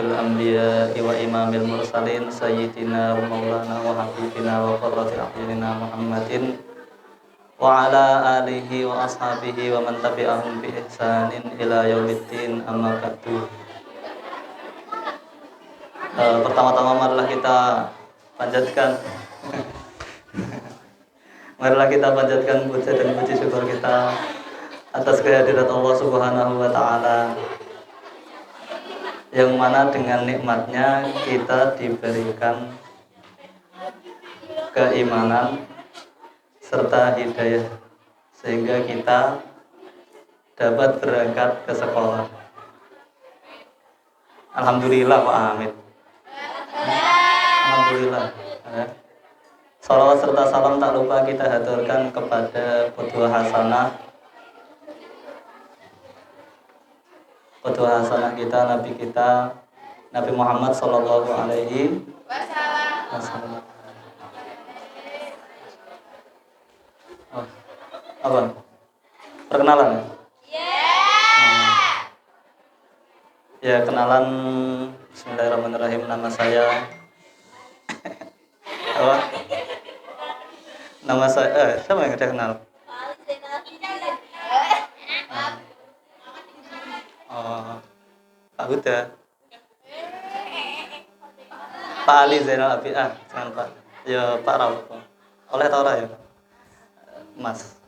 asyrafil anbiya'i wa imamil mursalin sayyidina wa maulana wa habibina wa qurrati a'yunina Muhammadin wa ala alihi wa ashabihi wa man tabi'ahum bi ihsanin ila yaumiddin, amma ba'du. Pertama-tama marilah kita panjatkan puja dan puji syukur kita atas kehadirat Allah Subhanahu wa taala, yang mana dengan nikmatnya kita diberikan keimanan serta hidayah sehingga kita dapat berangkat ke sekolah. Alhamdulillah Pak Hamid. Alhamdulillah. Salawat serta salam tak lupa kita haturkan kepada qudwah hasanah kita, Nabi Muhammad sallallahu alaihi wasallam. Oh, apa? Perkenalan ya? Ya, kenalan. Bismillahirrahmanirrahim. Nama saya apa? Nama saya siapa yang udah kenal? Pak Huda. Pak Ali Zainal Abidin. Jangan Pak. Ya Pak Rauf. Oleh Tora ya. Mas.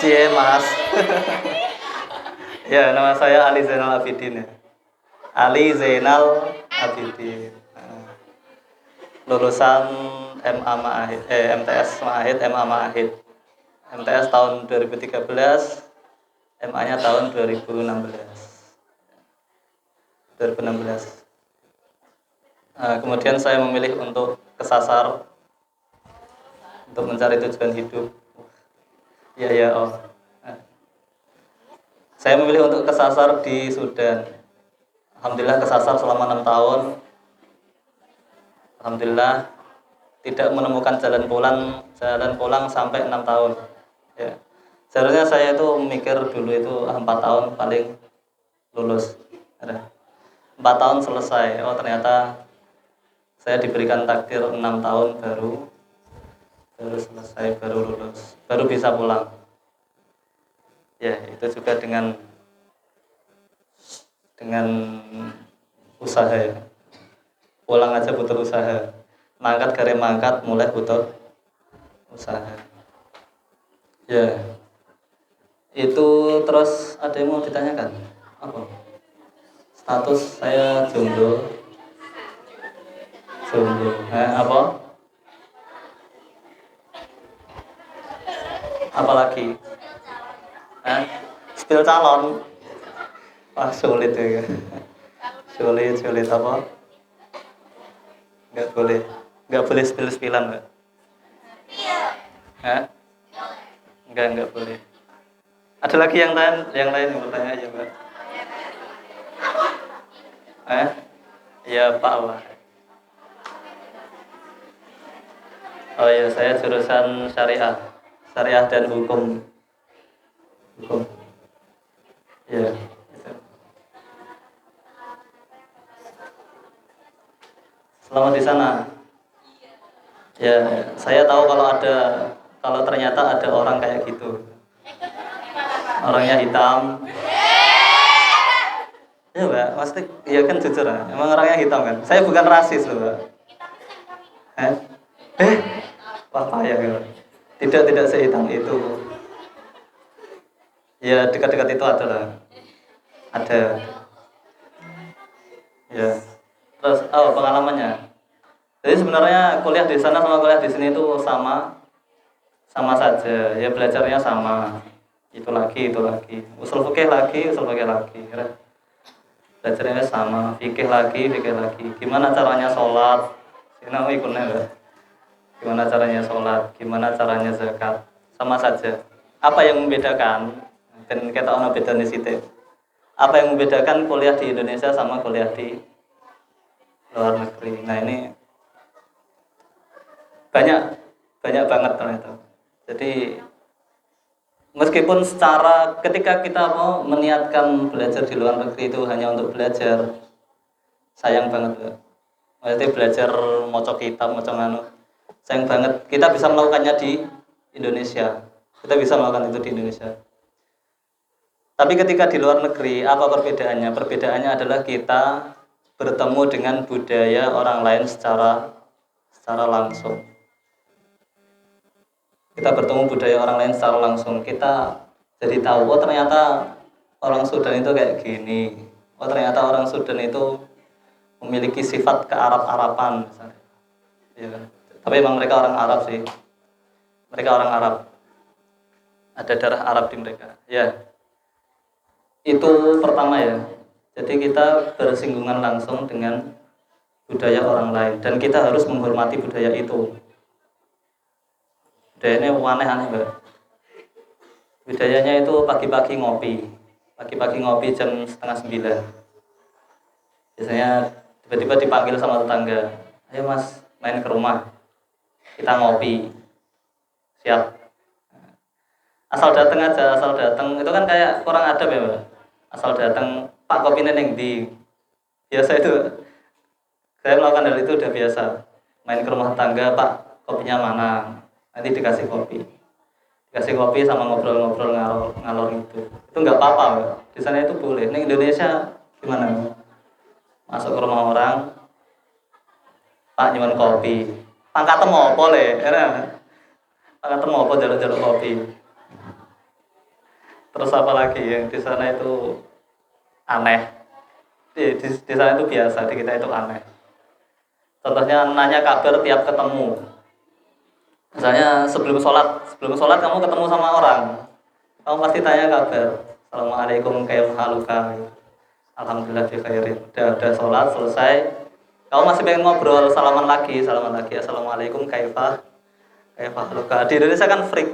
Cie Mas. Ya, nama saya Ali Zainal Abidin ya. Ali Zainal Abidin. Lulusan MTS Ma'ahid, MA Ma'ahid. MTS tahun 2013, MA-nya tahun 2016. Kemudian saya memilih untuk kesasar untuk mencari tujuan hidup. Saya memilih untuk kesasar di Sudan. Alhamdulillah kesasar selama 6 tahun. Alhamdulillah tidak menemukan jalan pulang sampai 6 tahun. Ya. Seharusnya saya itu mikir dulu itu 4 tahun paling lulus. 4 tahun selesai. Oh ternyata saya diberikan takdir 6 tahun baru selesai, baru lulus, baru bisa pulang. Ya, itu juga dengan usaha ya. Pulang aja butuh usaha. Mangkat kare mangkat mulai butuh usaha. Ya. Itu terus ada yang mau ditanyakan? Apa? Status saya jomblo. Apa? Apalagi? Spill calon. Wah sulit ya. Sulit apa? Nggak boleh spill-spillan Mbak. Nggak boleh. Ada lagi yang lain yang bertanya aja Mbak. Ya Pak Allah. Oh ya, saya jurusan syariah dan hukum. Ya. Selamat di sana. Ya, saya tahu kalau ternyata ada orang kayak gitu. Orangnya hitam. Ya Mbak, pasti ya kan jujur ya. Emang orangnya hitam kan? Saya bukan rasis loh Mbak. Apa ya gitu. Tidak sehitam itu. Ya dekat-dekat itu ada lah. Ada. Ya. Terus pengalamannya. Jadi sebenarnya kuliah di sana sama kuliah di sini itu sama saja. Ya belajarnya sama. Itu lagi. Usul fikih lagi. Belajarnya sama. Fikih lagi. Gimana caranya sholat? Sini ikunnya enggak? Gimana caranya sholat? Gimana caranya zakat? Sama saja. Apa yang membedakan? Dan kita ono bedane sithik. Apa yang membedakan kuliah di Indonesia sama kuliah di luar negeri? Nah ini banyak banget ternyata. Jadi Meskipun secara ketika kita mau meniatkan belajar di luar negeri itu hanya untuk belajar, sayang banget ya. Maksudnya belajar moco kitab, moco nganu. Sayang banget. Kita bisa melakukannya di Indonesia. Kita bisa melakukan itu di Indonesia. Tapi ketika di luar negeri, apa perbedaannya? Perbedaannya adalah kita bertemu dengan budaya orang lain secara langsung. Kita bertemu budaya orang lain secara langsung. Kita jadi tahu, oh ternyata orang Sudan itu kayak gini. Oh ternyata orang Sudan itu memiliki sifat kearab-araban misalnya. Ya kan? Tapi emang mereka orang Arab sih. Mereka orang Arab. Ada darah Arab di mereka. Ya. Itu pertama ya. Jadi kita bersinggungan langsung dengan budaya orang lain dan kita harus menghormati budaya itu. Budayanya aneh-aneh, Mbak. Budayanya itu pagi-pagi ngopi. Pagi-pagi ngopi jam 8:30. Biasanya tiba-tiba dipanggil sama tetangga. Ayo Mas, main ke rumah. Kita ngopi. Siap. Asal datang aja, asal datang. Itu kan kayak kurang adab ya, Mbak. Asal datang, Pak kopinya neng di. Biasa itu. Saya melakukan hal itu udah biasa. Main ke rumah tetangga, Pak, kopinya mana? Nanti dikasih kopi sama ngobrol-ngobrol ngalor itu nggak apa-apa Mbak. Di sana itu boleh. Di Indonesia gimana Mbak? Masuk ke rumah orang, Pak nyuwun kopi, pangkat mau boleh pangkat mau apa jalur-jalur kopi. Terus apa lagi yang di sana itu aneh, di sana itu biasa, di kita itu aneh. Contohnya nanya kabar tiap ketemu. Misalnya sebelum sholat kamu ketemu sama orang, kamu pasti tanya kabar. Assalamualaikum kaifahaluka. Alhamdulillah bi khairin. Udah sholat selesai, kamu masih pengen ngobrol, salaman lagi. Assalamualaikum kaifahaluka. Di Indonesia kan freak.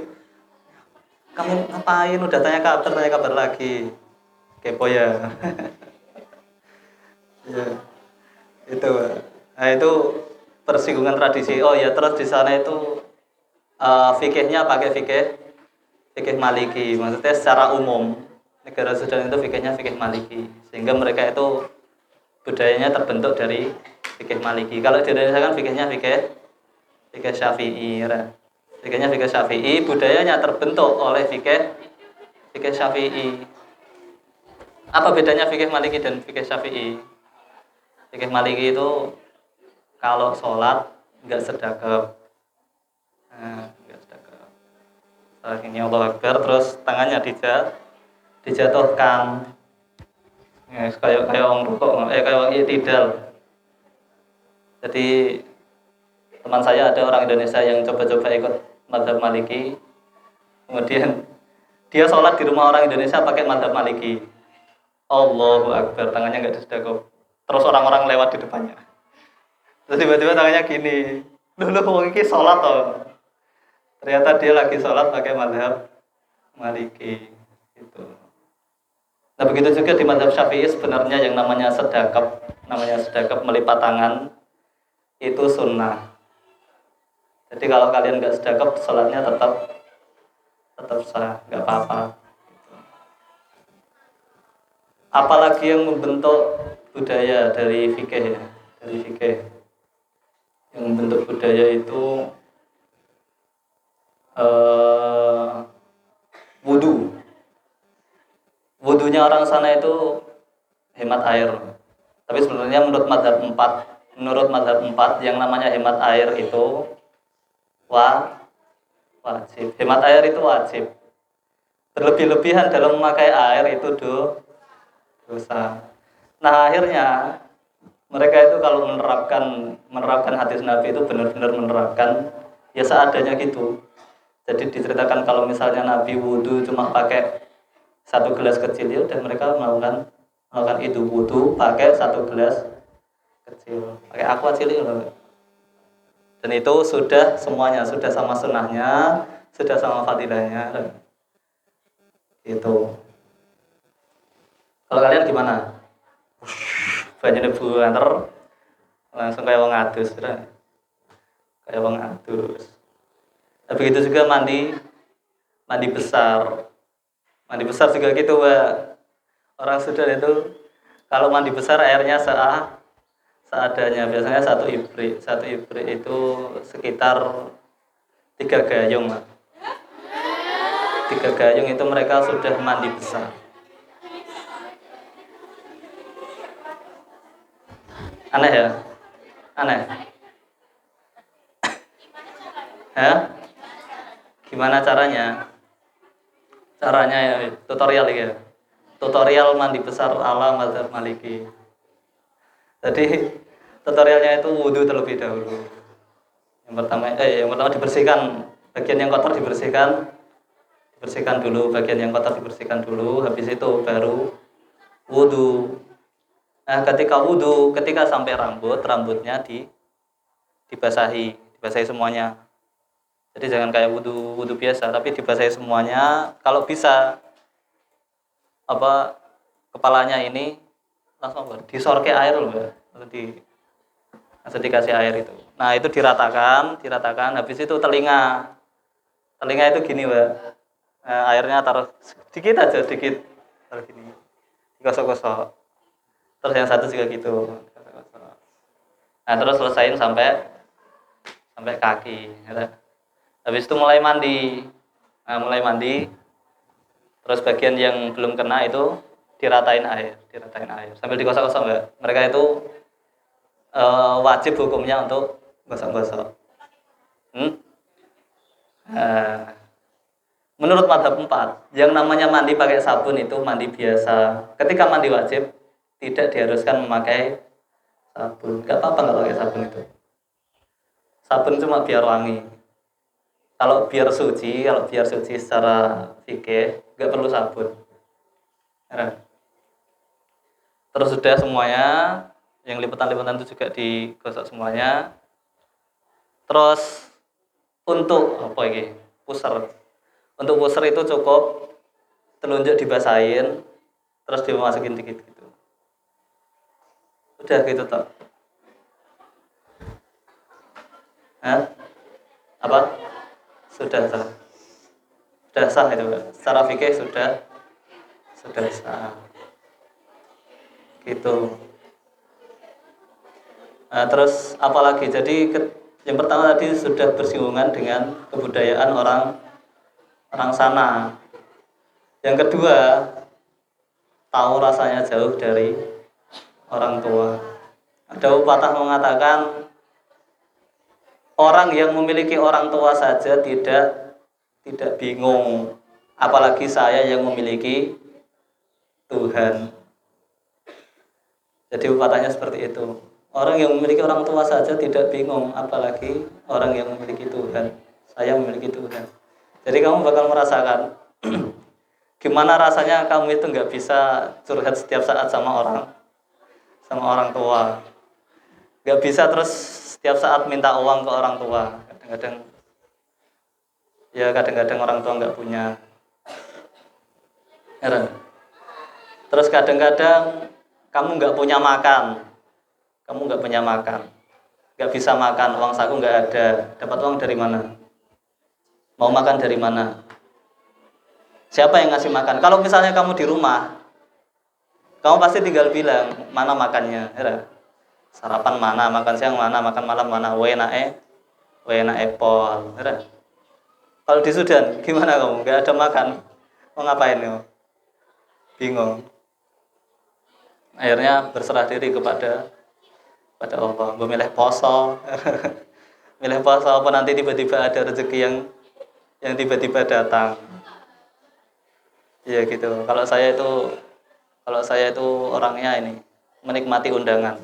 Kamu ngapain? Udah tanya kabar lagi. Kepo ya. Ya, itu. Nah itu persinggungan tradisi. Oh ya, terus di sana itu fikihnya pakai fikih Maliki. Maksudnya secara umum negara Sudan itu fikihnya fikih Maliki, sehingga mereka itu budayanya terbentuk dari fikih Maliki. Kalau di Indonesia kan fikihnya fikih Syafi'i, ya. Fikihnya fikih Syafi'i, budayanya terbentuk oleh fikih Syafi'i. Apa bedanya fikih Maliki dan fikih Syafi'i? Fikih Maliki itu kalau sholat nggak sedekap. Ini Allah Akbar, terus tangannya dijatuhkan, ya, kayak orang rukuk, kayak orang i'tidal. Jadi teman saya ada orang Indonesia yang coba-coba ikut mazhab Maliki, kemudian dia sholat di rumah orang Indonesia pakai mazhab Maliki. Allahu Akbar, tangannya nggak disedekap. Terus orang-orang lewat di depannya. Terus tiba-tiba tangannya gini, dulu ini sholat toh. Ternyata dia lagi sholat pakai mazhab Maliki gitu. Nah begitu juga di mazhab Syafi'i sebenarnya yang namanya sedekap melipat tangan itu sunnah. Jadi kalau kalian nggak sedekap, sholatnya tetap sah, nggak apa-apa. Apalagi yang membentuk budaya dari fikih ya, yang membentuk budaya itu wudunya orang sana itu hemat air. Tapi sebenarnya menurut mazhab 4 yang namanya hemat air itu wajib. Hemat air itu wajib. Berlebih-lebihan dalam memakai air itu dosa. Nah akhirnya mereka itu kalau menerapkan hadis Nabi itu benar-benar menerapkan ya seadanya gitu. Jadi diceritakan kalau misalnya Nabi wudhu cuma pakai 1 gelas kecil, ya udah mereka melakukan itu, wudhu pakai 1 gelas kecil, pakai aqua cilik loh. Dan itu sudah semuanya, sudah sama sunnahnya, sudah sama fadilahnya. Gitu. Kalau kalian gimana? Banyak debu antar langsung kayak wong adus, kayak wong adus. Nah, begitu juga mandi besar. Mandi besar juga gitu, Mbak. Orang Sudan itu kalau mandi besar airnya seadanya. Biasanya satu ibrik itu sekitar 3 gayung, Mbak. 3 gayung itu mereka sudah mandi besar. Aneh ya? Aneh. Ya? Gimana caranya? Caranya ya, tutorial ya. Tutorial mandi besar ala mazhab Maliki. Jadi tutorialnya itu wudhu terlebih dahulu. Yang pertama dibersihkan bagian yang kotor dibersihkan dulu, bagian yang kotor dibersihkan dulu. Habis itu baru wudhu. Nah, ketika sampai rambutnya dibasahi semuanya. Jadi jangan kayak wudhu biasa, tapi dibasahi semuanya. Kalau bisa kepalanya ini langsung disorke air loh, Mbak. Langsung dikasih air itu. Nah, itu diratakan. Habis itu telinga itu gini, Mbak. Nah, airnya taruh sedikit aja, taruh gini, digosok-gosok. Terus yang satu juga gitu. Nah, terus selesain sampai kaki. Habis itu mulai mandi. Terus bagian yang belum kena itu diratain air sambil digosok-gosok, Mbak. Mereka itu wajib hukumnya untuk gosok-gosok. Menurut mazhab 4, yang namanya mandi pakai sabun itu mandi biasa. Ketika mandi wajib tidak diharuskan memakai sabun. Enggak apa-apa enggak pakai sabun itu. Sabun cuma biar wangi. Kalau biar suci secara fikih enggak perlu sabun. Terus sudah semuanya, yang lipatan-lipatan itu juga digosok semuanya. Terus untuk pusar. Untuk pusar itu cukup telunjuk dibasahin, terus dimasukin dikit gitu. Udah gitu toh. Apa? Sudah sah itu, secara fikih sudah sah. Gitu. Nah, terus apalagi? Jadi yang pertama tadi sudah bersinggungan dengan kebudayaan orang sana. Yang kedua, tahu rasanya jauh dari orang tua. Ada pepatah mengatakan orang yang memiliki orang tua saja tidak bingung, apalagi saya yang memiliki Tuhan. Jadi pepatahnya seperti itu. Orang yang memiliki orang tua saja tidak bingung, apalagi orang yang memiliki Tuhan. Saya memiliki Tuhan. Jadi kamu bakal merasakan gimana rasanya kamu itu nggak bisa curhat setiap saat sama orang tua. Nggak bisa terus setiap saat minta uang ke orang tua. Kadang-kadang orang tua nggak punya. Terus kadang-kadang kamu nggak punya makan, nggak bisa makan, uang saku nggak ada, dapat uang dari mana? Mau makan dari mana? Siapa yang ngasih makan? Kalau misalnya kamu di rumah, kamu pasti tinggal bilang mana makannya, sarapan mana, makan siang mana, makan malam mana, wenae pol. Kalau di Sudan gimana kamu? Nggak ada makan, mau ngapain kamu? Bingung. Akhirnya berserah diri kepada Allah, memilih poso. Milih poso apa nanti tiba-tiba ada rezeki yang tiba-tiba datang. Ya gitu. Kalau saya itu orangnya ini menikmati undangan.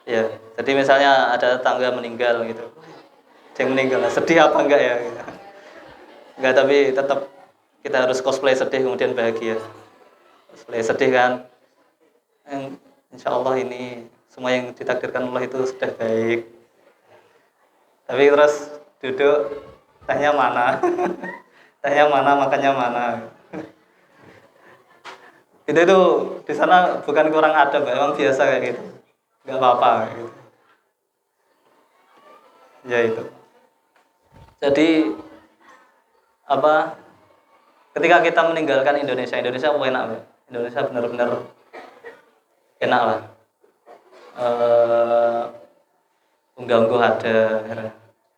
Ya, jadi misalnya ada tetangga meninggal gitu. Yang meninggal, sedih apa enggak ya? Gitu. Enggak, tapi tetap kita harus cosplay sedih kemudian bahagia. Cosplay sedih kan? Insya Allah ini semua yang ditakdirkan Allah itu sudah baik. Tapi terus duduk, tanya mana, makannya mana. Itu di sana bukan kurang adab, memang biasa kayak gitu, nggak apa-apa gitu. Ya itu. Jadi Ketika kita meninggalkan Indonesia enak, Mbak. Indonesia benar-benar enak lah. Unggah-ungguh ada,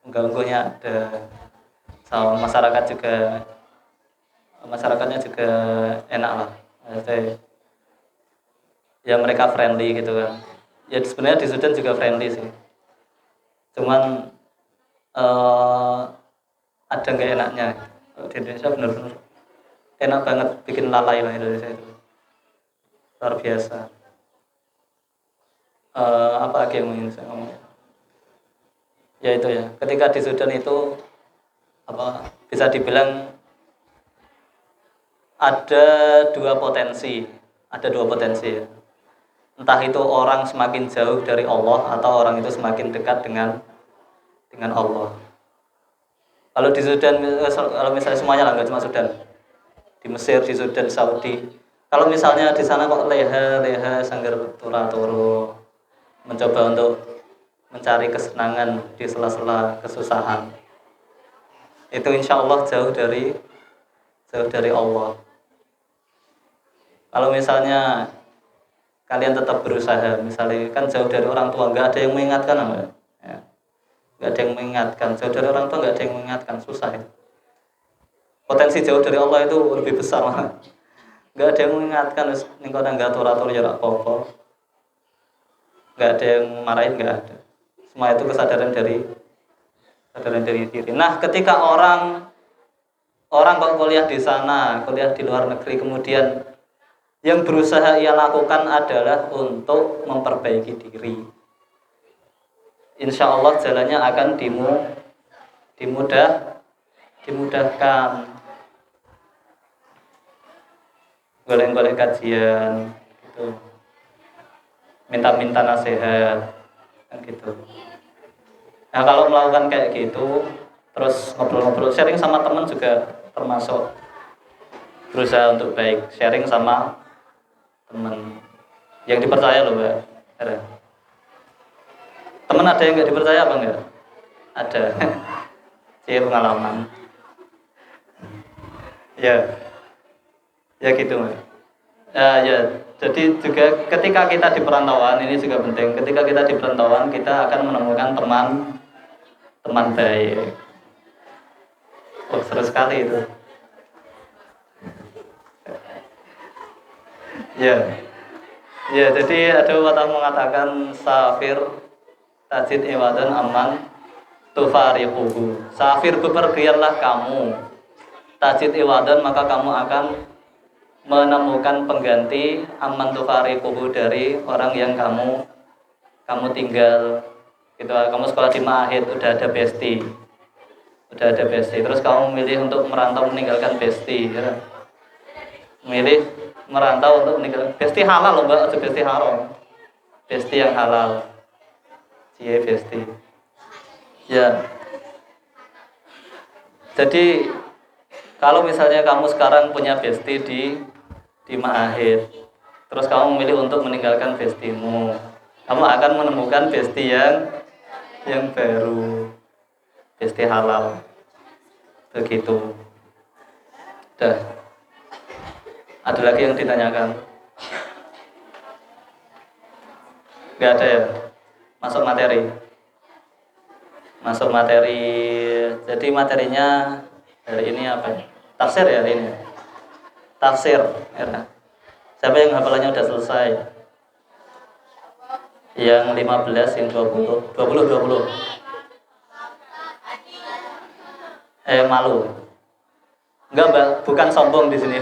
unggah-ungguhnya ada, sama masyarakatnya juga enak lah. Maksudnya, ya mereka friendly gitu kan. Ya sebenarnya di Sudan juga friendly sih. Cuman ada nggak enaknya. Di Indonesia benar-benar enak banget, bikin lalai lah Indonesia itu. Luar biasa. Apa lagi yang ingin saya ngomong? Ya itu ya. Ketika di Sudan itu bisa dibilang ada dua potensi ya. Entah itu orang semakin jauh dari Allah atau orang itu semakin dekat dengan Allah. Kalau di Sudan, kalau misalnya semuanya lah, nggak cuma Sudan, di Mesir, di Sudan, Saudi. Kalau misalnya di sana kok leha sanggar turu, mencoba untuk mencari kesenangan di sela-sela kesusahan, itu insya Allah jauh dari Allah. Kalau misalnya kalian tetap berusaha, misalnya kan jauh dari orang tua, nggak ada yang mengingatkan, ya. Nggak ada yang mengingatkan, jauh dari orang tua nggak ada yang mengingatkan, susah itu. Potensi jauh dari Allah itu lebih besar, nggak ada yang mengingatkan, nih kau nggak atur ya apa-apa, nggak ada yang marahin, nggak ada. Semua itu kesadaran dari diri. Nah, ketika orang kok kuliah di sana, kuliah di luar negeri, kemudian yang berusaha ia lakukan adalah untuk memperbaiki diri, insya Allah jalannya akan dimudahkan. Golek-golek kajian gitu, minta nasihat kan gitu. Nah, kalau melakukan kayak gitu, terus ngobrol-ngobrol, sharing sama teman juga termasuk berusaha untuk baik, sharing sama teman yang dipercaya loh, Mbak. Teman ada yang nggak dipercaya apa enggak? Ada. Saya pengalaman. Ya gitu, Mbak. Ya, jadi juga ketika kita di perantauan ini juga penting. Ketika kita di perantauan, kita akan menemukan teman baik. Oh, seru sekali itu. Ya, jadi ada pepatah mengatakan safir tajid iwadan aman tufariquhu. Safir, bepergianlah kamu, tajid iwadan, maka kamu akan menemukan pengganti, aman tufariquhu, dari orang yang kamu tinggal gitu. Kamu sekolah di Ma'ahid, udah ada bestie, terus kamu memilih untuk merantau meninggalkan bestie, ya. Memilih merantau untuk meninggalkan bestie halal loh, Mbak, atau bestie haram, bestie yang halal, bestie. Ya. Jadi kalau misalnya kamu sekarang punya bestie di Ma'ahid, terus kamu memilih untuk meninggalkan bestimu, kamu akan menemukan bestie yang baru, bestie halal. Begitu. Dah. Ada lagi yang ditanyakan? Nggak ada ya? Masuk materi. Jadi materinya hari ini apa ya? Tafsir ya hari ini. Tafsir. Ya. Siapa yang hafalannya udah selesai? Yang 15, yang 20. Malu. Enggak, Mbak, bukan sombong di sini.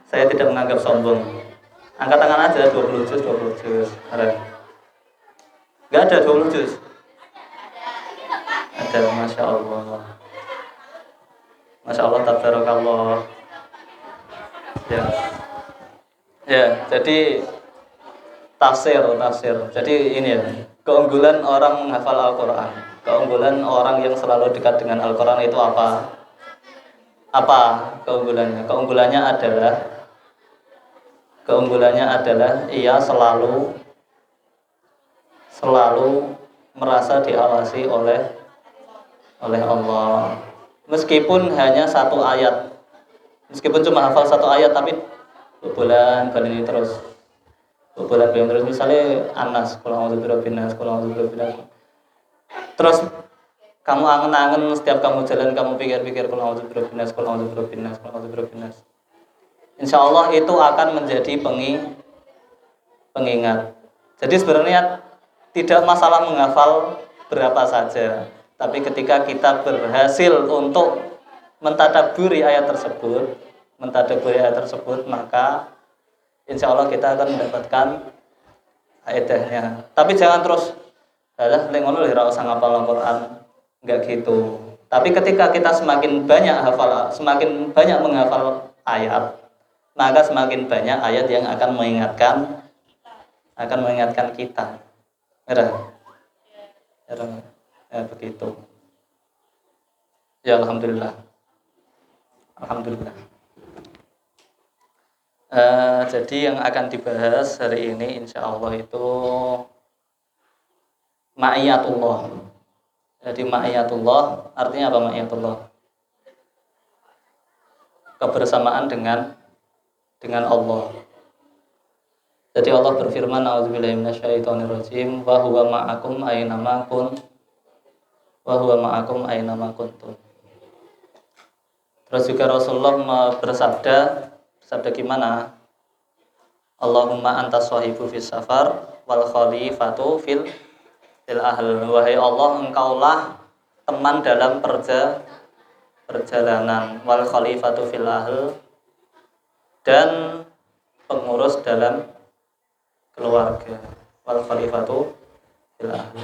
Saya tidak menganggap sombong. Angkat tangan aja, 20 juz. Enggak ada 20 juz. Ada, Masya Allah, tabarakallah. Ya, jadi tafsir. Jadi ini ya, keunggulan orang menghafal Al-Quran, keunggulan orang yang selalu dekat dengan Al-Quran itu apa? Keunggulannya? Keunggulannya adalah ia selalu merasa diawasi oleh Allah, meskipun hanya satu ayat Meskipun cuma hafal satu ayat tapi bulan ini terus. Bulan terus misalnya Anas, kalau a'udzu birabbin nas, kalau a'udzu birabbin nas. Terus kamu angen-angen setiap kamu jalan kamu pikir-pikir kalau a'udzu birabbin nas, kalau a'udzu birabbin nas, kalau a'udzu birabbin nas. Insya Allah itu akan menjadi pengingat. Jadi sebenarnya tidak masalah menghafal berapa saja, tapi ketika kita berhasil untuk mentadabburi ayat tersebut, maka insya Allah kita akan mendapatkan faedahnya. Tapi jangan terus alah lek ngono ora usah ngapal Al-Qur'an, enggak gitu. Tapi ketika kita semakin banyak menghafal ayat, maka semakin banyak ayat yang akan mengingatkan kita. Ya, begitu. Ya alhamdulillah. Jadi yang akan dibahas hari ini insya Allah itu ma'iyatullah. Jadi ma'iyatullah artinya apa ma'iyatullah? Kebersamaan dengan Allah. Jadi Allah berfirman, a'udzubillahi minasyaitonirrajim, wa huwa ma'akum aynama kuntum. Terus juga Rasulullah bersabda gimana? Allahumma antas sahibu fis safar wal khalifatu fil ahl. Wahai Allah, engkaulah teman dalam perjalanan, wal khalifatu fil ahl, dan pengurus dalam keluarga, wal khalifatu fil ahl.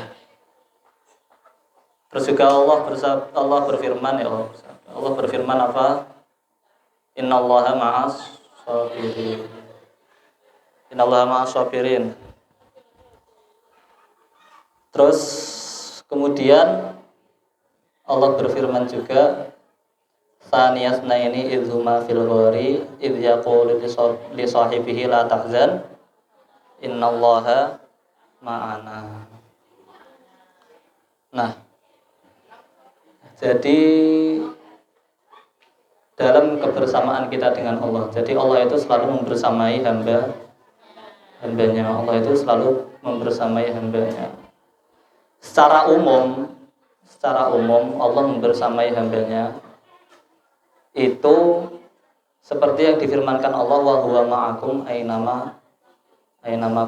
Terus juga Allah berfirman apa? Innallaha ma'as sabirin. Terus kemudian Allah berfirman juga, Saniyasna ini idhuma fil ghari idh yaqulu li sahibihi la tahzan innallaha ma'ana. Nah, jadi dalam kebersamaan kita dengan Allah, jadi Allah itu selalu membersamai hambanya. Allah itu selalu membersamai hambanya. Secara umum Allah membersamai hambanya itu seperti yang difirmankan Allah, wa huwa ma'akum aynama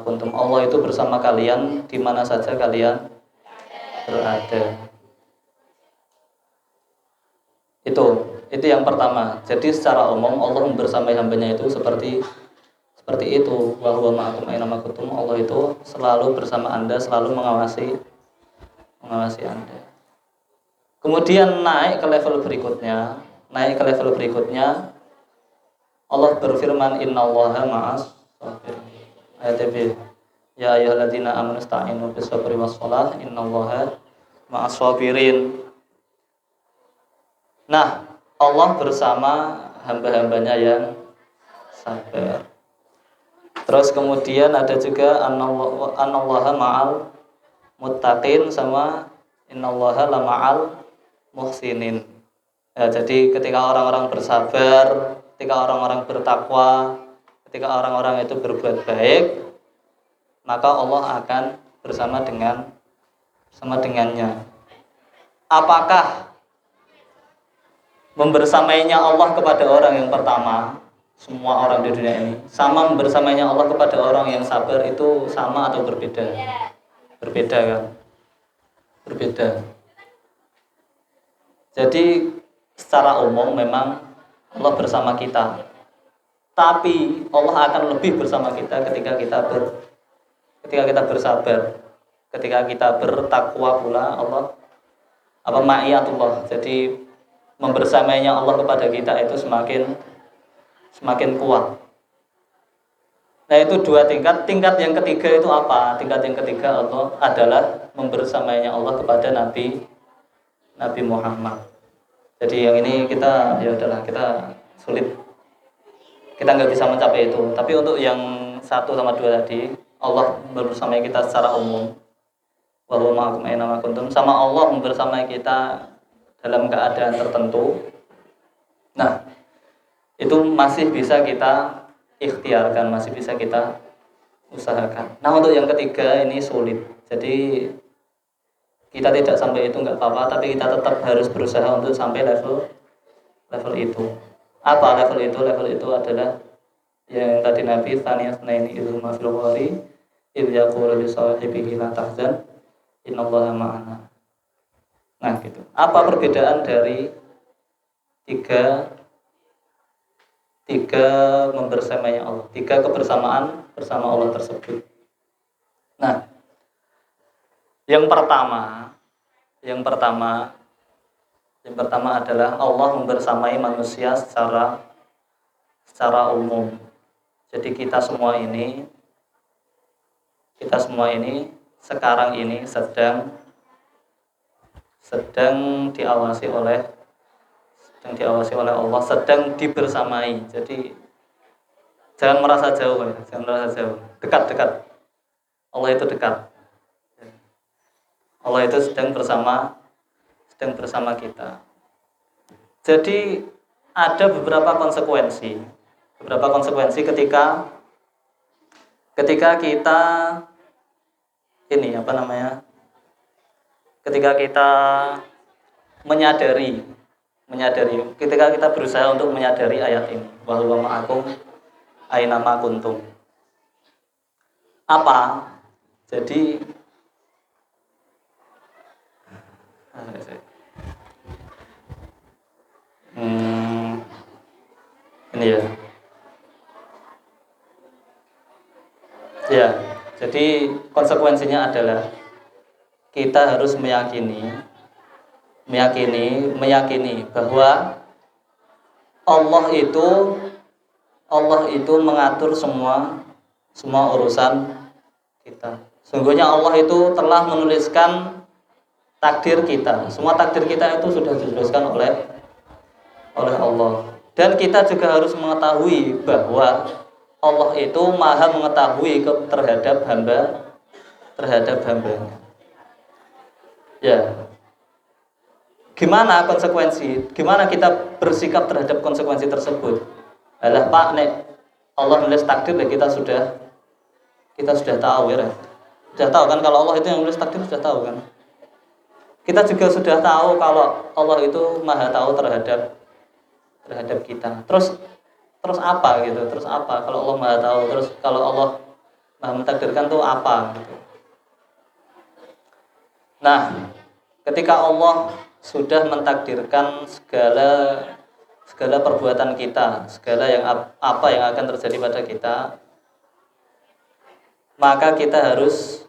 kuntum. Allah itu bersama kalian di mana saja kalian berada. Itu yang pertama. Jadi secara umum Allah membersamai hambanya itu seperti itu. Wa huwa ma'akum aynama kuntum. Allah itu selalu bersama Anda, selalu mengawasi Anda. Kemudian naik ke level berikutnya Allah berfirman, innallaha ma'as sabirin. Ayat B. Ya ayyuhalladzina amanu ista'inu bis sabri was shalah innallaha ma'as sabirin. Nah, Allah bersama hamba-hambanya yang sabar. Terus kemudian ada juga anallaha ma'al muttaqin sama innallaha la ma'al muhsinin. Ya, jadi ketika orang-orang bersabar, ketika orang-orang bertakwa, ketika orang-orang itu berbuat baik, maka Allah akan bersama dengannya. Apakah membersamainya Allah kepada orang yang pertama, semua orang di dunia ini, sama membersamainya Allah kepada orang yang sabar itu sama atau berbeda? Berbeda kan? Berbeda. Jadi secara umum memang Allah bersama kita, tapi Allah akan lebih bersama kita ketika kita bersabar, ketika kita bertakwa pula. Allah apa ma'iyatullah. Jadi membersamainya Allah kepada kita itu semakin kuat. Nah, itu dua tingkat. Tingkat yang ketiga itu apa? Tingkat yang ketiga Allah adalah membersamainya Allah kepada Nabi Muhammad. Jadi yang ini kita sulit, kita nggak bisa mencapai itu. Tapi untuk yang 1 sama 2 tadi, Allah bersamai kita secara umum, wa huwa ma'akum aynama kuntum, sama Allah membersamai kita dalam keadaan tertentu. Nah, itu masih bisa kita ikhtiarkan, masih bisa kita usahakan. Nah, untuk yang ketiga ini sulit. Jadi kita tidak sampai itu nggak apa-apa, tapi kita tetap harus berusaha untuk sampai level itu. Apa level itu? Level itu adalah yang tadi Nabi tanya ini ilmu fil ghari idh yaqulu li sahibihi la tahzan innallaha ma'ana. Nah, gitu. Apa perbedaan dari tiga membersamanya Allah, tiga kebersamaan bersama Allah tersebut? Nah, yang pertama adalah Allah membersamai manusia secara umum. Jadi kita semua ini sekarang ini sedang diawasi oleh Allah, sedang dibersamai. Jadi jangan merasa jauh ya, dekat. Allah itu dekat. Allah itu sedang bersama kita. Jadi ada beberapa konsekuensi ketika kita ketika kita menyadari, ketika kita berusaha untuk menyadari ayat ini, wa huwa ma'akum aina ma kuntum. Apa? Jadi ini ya. Ya, jadi konsekuensinya adalah kita harus meyakini bahwa Allah itu mengatur semua urusan kita. Sungguhnya Allah itu telah menuliskan takdir kita. Semua takdir kita itu sudah dituliskan oleh Allah. Dan kita juga harus mengetahui bahwa Allah itu maha mengetahui terhadap hambanya. Ya. Gimana kita bersikap terhadap konsekuensi tersebut? Alah Pak, nek Allah menulis takdir ya kita sudah tahu ya. Sudah tahu kan kalau Allah itu yang menulis takdir, sudah tahu kan? Kita juga sudah tahu kalau Allah itu maha tahu terhadap kita. Terus apa gitu? Terus apa kalau Allah maha tahu? Terus kalau Allah maha mentakdirkan tuh apa gitu? Nah, ketika Allah sudah mentakdirkan segala perbuatan kita, segala apa yang akan terjadi pada kita, maka kita harus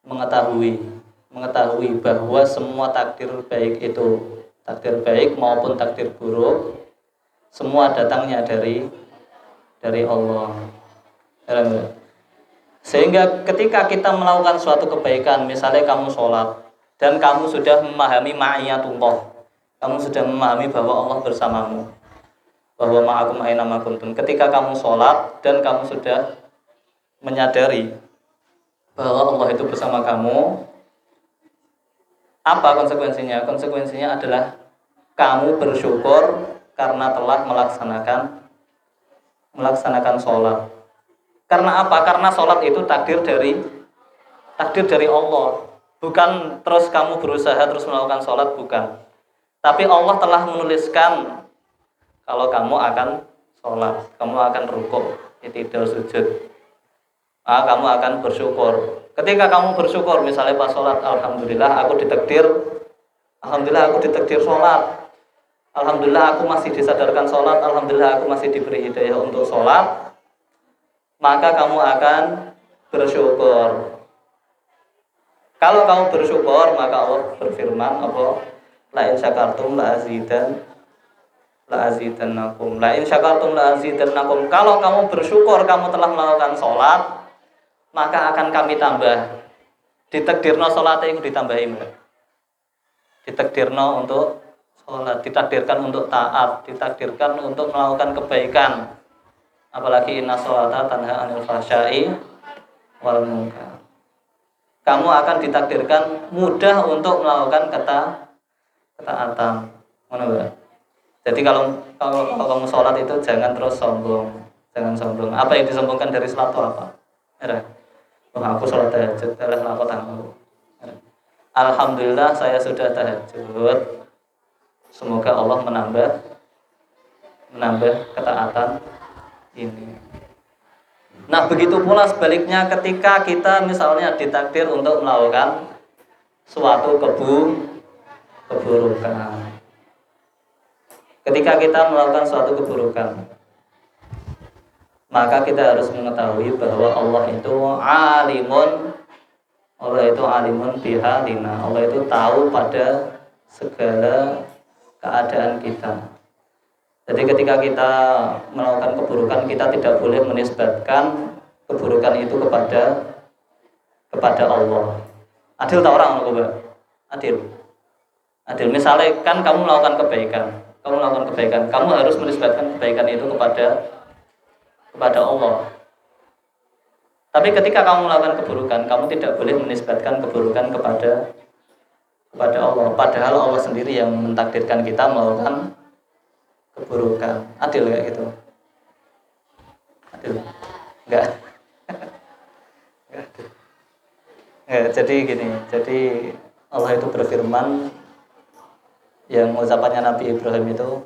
mengetahui bahwa semua takdir baik maupun takdir buruk, semua datangnya dari Allah. Sehingga ketika kita melakukan suatu kebaikan, misalnya kamu sholat dan kamu sudah memahami ma'iyatullah, kamu sudah memahami bahwa Allah bersamamu, bahwa ma'akum aina ma kuntum. Ketika kamu sholat dan kamu sudah menyadari bahwa Allah itu bersama kamu, apa konsekuensinya? Konsekuensinya adalah kamu bersyukur karena telah melaksanakan sholat. Karena apa? Karena sholat itu takdir dari Allah. Bukan terus kamu berusaha terus melakukan sholat, bukan. Tapi Allah telah menuliskan kalau kamu akan sholat, kamu akan rukuk, i'tidal sujud. Kamu akan bersyukur. Ketika kamu bersyukur, misalnya pas sholat, alhamdulillah aku ditakdir sholat. Alhamdulillah aku masih disadarkan sholat. Alhamdulillah aku masih diberi hidayah untuk sholat. Maka kamu akan bersyukur. Kalau kamu bersyukur, maka Allah berfirman apa? La in syakartum la azidannakum. La in syakartum la azidannakum. Kalau kamu bersyukur kamu telah melakukan sholat, maka akan kami tambah. Ditakdirno sholatnya itu ditambahin. Ditakdirno untuk sholat, ditakdirkan untuk taat, ditakdirkan untuk melakukan kebaikan. Apalagi inna sholata tanha anil fahsya'i wal munkar. Kamu akan ditakdirkan mudah untuk melakukan ketaatan. Jadi kalau kamu sholat itu jangan terus sombong, jangan sombong. Apa yang disombongkan dari sholat itu apa? Ya, oh, aku sholat tahajud, adalah aku tahu. Alhamdulillah saya sudah tahajud. Semoga Allah menambah ketaatan ini. Nah, begitu pula sebaliknya ketika kita misalnya ditakdir untuk melakukan suatu keburukan. Ketika kita melakukan suatu keburukan, maka kita harus mengetahui bahwa Allah itu alimun bihalina. Allah itu tahu pada segala keadaan kita. Jadi ketika kita melakukan keburukan, kita tidak boleh menisbatkan keburukan itu kepada Allah. Adil tak orang Mbak? Adil. Misalnya kan kamu melakukan kebaikan, kamu harus menisbatkan kebaikan itu kepada Allah. Tapi ketika kamu melakukan keburukan, kamu tidak boleh menisbatkan keburukan kepada Allah. Padahal Allah sendiri yang mentakdirkan kita melakukan keburukan. Adil kayak gitu? Adil? Enggak. Jadi gini, Allah itu berfirman, yang ucapannya Nabi Ibrahim itu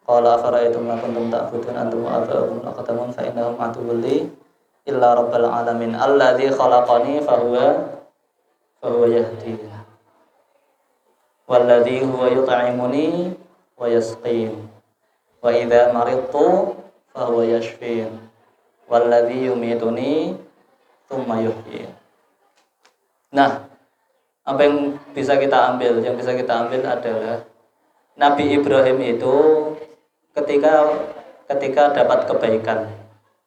qala afara'aytum ma kuntum ta'budun antum wa aba'ukum aqdamun fa innahum aduwwun li illa rabbil alamin alladzi khalaqani fahuwa yahdini walladzi huwa yut'imuni wa yasqin wa idza maridtu fahuwa yashfin walladzi yumituni tsumma yuhyin. Nah, apa yang bisa kita ambil? Yang bisa kita ambil adalah Nabi Ibrahim itu ketika dapat kebaikan,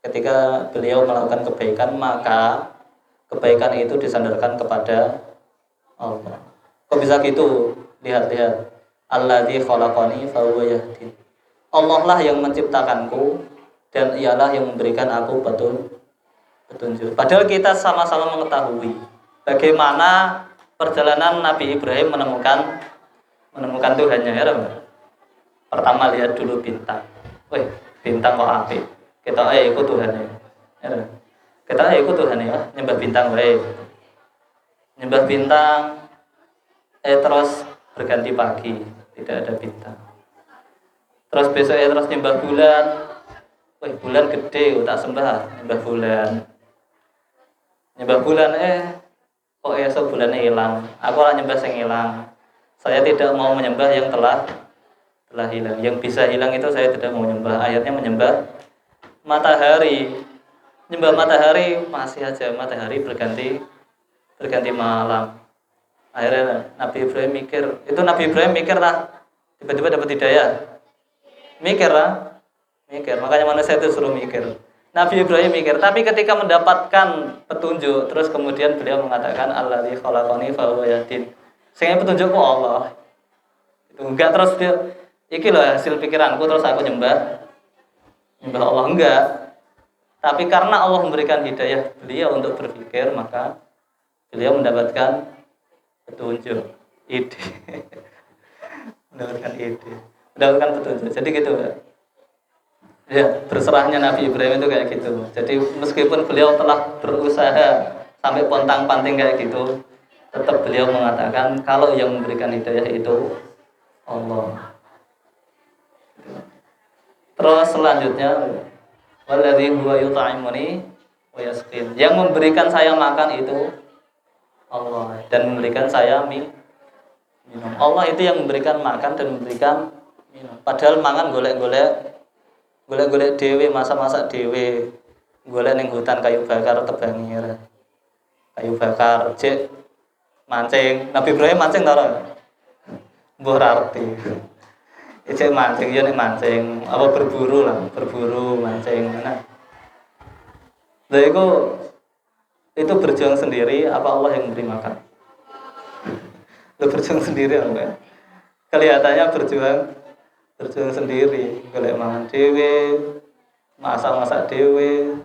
ketika beliau melakukan kebaikan, maka kebaikan itu disandarkan kepada Allah. Kok bisa gitu? Lihat-lihat. Alladzi khalaqani fahuwa yahdin. Allah lah yang menciptakanku dan ialah yang memberikan aku petunjuk. Padahal kita sama-sama mengetahui bagaimana perjalanan Nabi Ibrahim menemukan Tuhannya, ya Mbak. Pertama lihat dulu bintang. Wih, bintang kok apik. Kita ikut Tuhannya. Ya, kita ikut Tuhannya, ya. Nyembah bintang wae. Nyembah bintang terus berganti pagi, tidak ada bintang. Terus besok terus nyembah bulan. Wih, bulan gede, tak sembah, nyembah bulan. Nyembah bulan kok esok bulannya hilang. Aku lah nyembah yang hilang. Saya tidak mau menyembah yang telah hilang. Yang bisa hilang itu saya tidak mau menyembah. Akhirnya menyembah matahari. Nyembah matahari masih aja matahari berganti malam. Akhirnya Nabi Ibrahim mikir lah. Tiba-tiba dapat hidayah. Mikir. Makanya manusia itu suruh mikir. Nabi Ibrahim mikir, tapi ketika mendapatkan petunjuk, terus kemudian beliau mengatakan alladzi khalaqani fahuwa yahdin. Sehingga petunjukku Allah. Itu enggak terus dia iki loh hasil pikiranku terus aku nyembah Allah, enggak. Tapi karena Allah memberikan hidayah beliau untuk berpikir, maka beliau mendapatkan petunjuk, ide. mendapatkan petunjuk. Jadi gitu, Pak. Ya, berserahnya Nabi Ibrahim itu kayak gitu. Jadi meskipun beliau telah berusaha sampai pontang-panting kayak gitu, tetap beliau mengatakan kalau yang memberikan hidayah itu Allah. Terus selanjutnya walladzi huwa yut'imuni wa yasqin. Yang memberikan saya makan itu Allah dan memberikan saya minum. Allah itu yang memberikan makan dan memberikan minum. Padahal mangan golek-golek dhewe, masak dhewe. Golek ning hutan kayu bakar tebangi. Kayu bakar cek mancing. Nabi Ibrahim mancing ta ora? Mbah arti. Cek mancing ya nek mancing, apa berburu mancing. Nah. Lha itu berjuang sendiri apa Allah yang memberi makan? Lu berjuang sendiri apa? Kelihatannya berjuang sendiri, golek mangan dhewe, masak dhewe,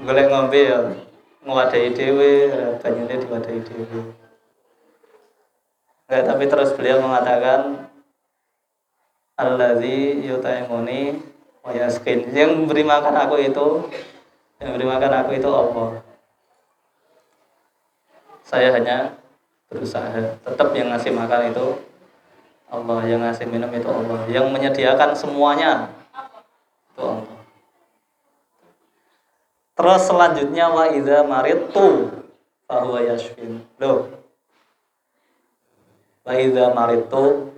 golek ngombe ya ngwadahi dhewe, banyune diwadahi dhewe. Enggak, tapi terus beliau mengatakan allazi yut'imuni wa yasqin. Yang beri makan aku itu, yang beri makan aku itu Allah. Saya hanya berusaha. Tetap yang ngasih makan itu Allah, yang ngasih minum itu Allah, yang menyediakan semuanya itu Allah. Terus selanjutnya wa idza maridtu fa huwa yashfin. Loh. Wa idza maridtu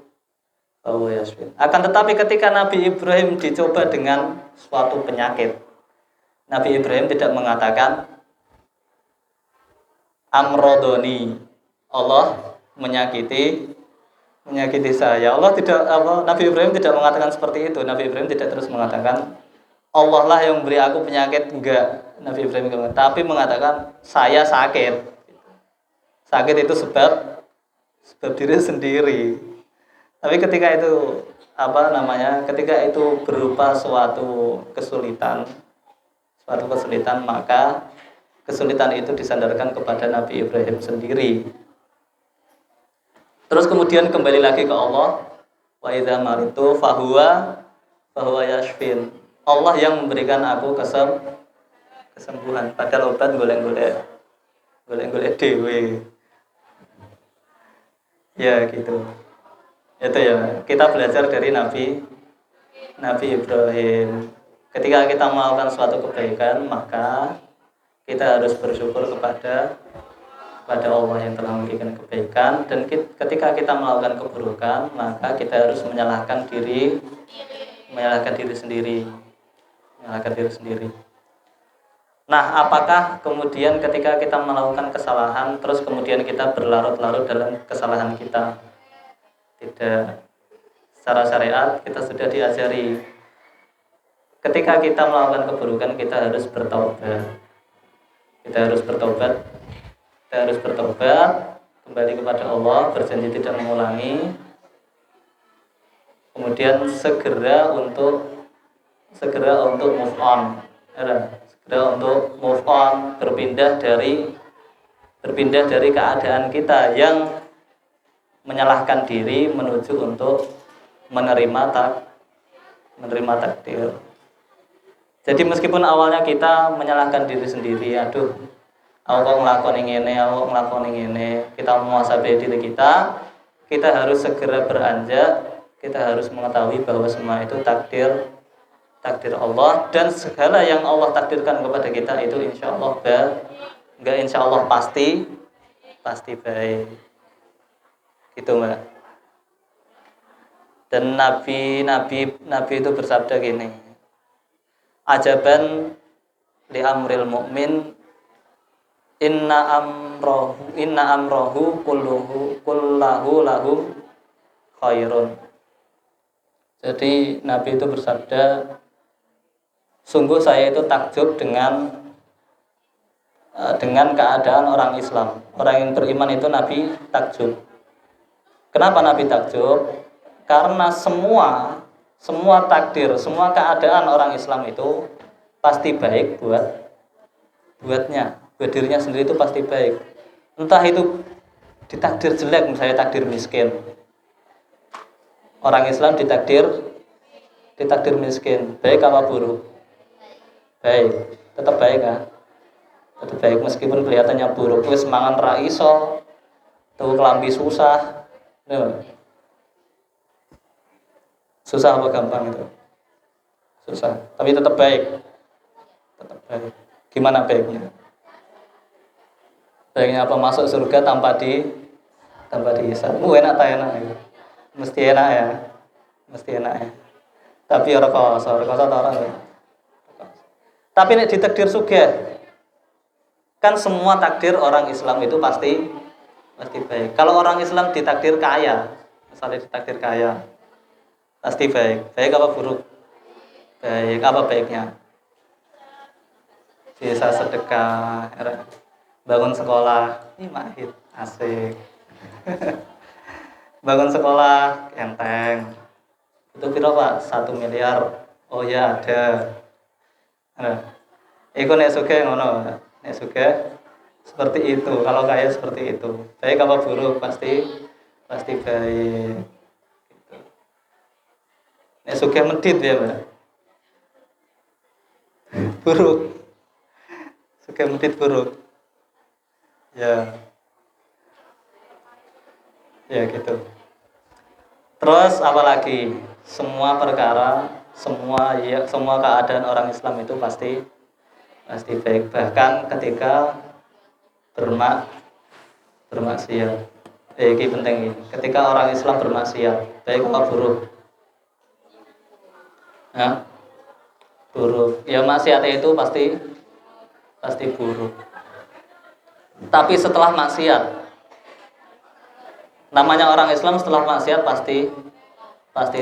fa huwa yashfin. Akan tetapi ketika Nabi Ibrahim dicoba dengan suatu penyakit, Nabi Ibrahim tidak mengatakan amrodoni, Allah menyakiti saya. Allah tidak Nabi Ibrahim tidak mengatakan seperti itu. Nabi Ibrahim tidak terus mengatakan Allah lah yang memberi aku penyakit, enggak. Nabi Ibrahim enggak, tapi mengatakan saya sakit. Sakit itu sebab diri sendiri. Tapi ketika itu ketika itu berupa suatu kesulitan, maka kesulitan itu disandarkan kepada Nabi Ibrahim sendiri. Terus kemudian kembali lagi ke Allah. Wa idza maritu fahuwa yashfin. Allah yang memberikan aku kesembuhan. Padahal obat golek-golek dewe. Ya gitu. Itu ya. Kita belajar dari Nabi Ibrahim. Ketika kita melakukan suatu kebaikan, maka kita harus bersyukur kepada Allah yang telah memberikan kebaikan, dan ketika kita melakukan keburukan, maka kita harus menyalahkan diri sendiri. Nah, apakah kemudian ketika kita melakukan kesalahan, terus kemudian kita berlarut-larut dalam kesalahan kita? Tidak. Secara syariat kita sudah diajari, ketika kita melakukan keburukan kita harus bertaubat. Kita harus bertobat, kembali kepada Allah, berjanji tidak mengulangi. Kemudian segera untuk move on. Segera untuk move on, berpindah dari keadaan kita yang menyalahkan diri menuju untuk menerima takdir. Jadi meskipun awalnya kita menyalahkan diri sendiri, aduh, aku kok ngelakoni ngene, kita memuasabai diri kita harus segera beranjak, kita harus mengetahui bahwa semua itu takdir Allah, dan segala yang Allah takdirkan kepada kita itu insya Allah pasti baik. Gitu, Mbak. Dan Nabi itu bersabda gini, ajaban li amril mu'min inna amrohu kullahu lahum khairun. Jadi Nabi itu bersabda, sungguh saya itu takjub dengan keadaan orang Islam. Orang yang beriman itu Nabi takjub. Kenapa Nabi takjub? Karena semua takdir, semua keadaan orang Islam itu pasti baik buat dirinya sendiri, itu pasti baik. Entah itu ditakdir jelek, misalnya takdir miskin. Orang Islam ditakdir miskin, baik apa buruk? Baik, tetap baik kan? Tetap baik meskipun kelihatannya buruk. Wis mangan ra iso, tuh kelambi susah. Susah apa gampang itu? Susah, tapi tetap baik. Gimana baiknya? Baiknya apa? Masuk surga tanpa dihisab. Enak tak enak ya? Mesti enak ya. Tapi orang kosor orang ya. Tapi nek ditakdir sugih, kan semua takdir orang Islam itu pasti baik. Kalau orang Islam ditakdir kaya, misalnya ditakdir kaya, pasti baik. Baik apa buruk? Baik. Apa baiknya? Bisa sedekah, bangun sekolah, ini mahir, asik. Bangun sekolah, enteng. Itu piro Pak? 1 miliar. Oh ya ada. Iku nek sugih ngono, nek sugih seperti itu. Kalau kaya seperti itu. Baik apa buruk? Pasti pasti baik. Gitu. Nek sugih medit ya, Mbak. Buruk. Sugih medit buruk. Ya, ya gitu. Terus apalagi? Semua perkara, semua keadaan orang Islam itu pasti baik, bahkan ketika bermaksiat. Ini penting ini. Ketika orang Islam bermaksiat, baik apa buruk? Ya, buruk. Ya maksiatnya itu pasti buruk. Tapi setelah maksiat, namanya orang Islam setelah maksiat pasti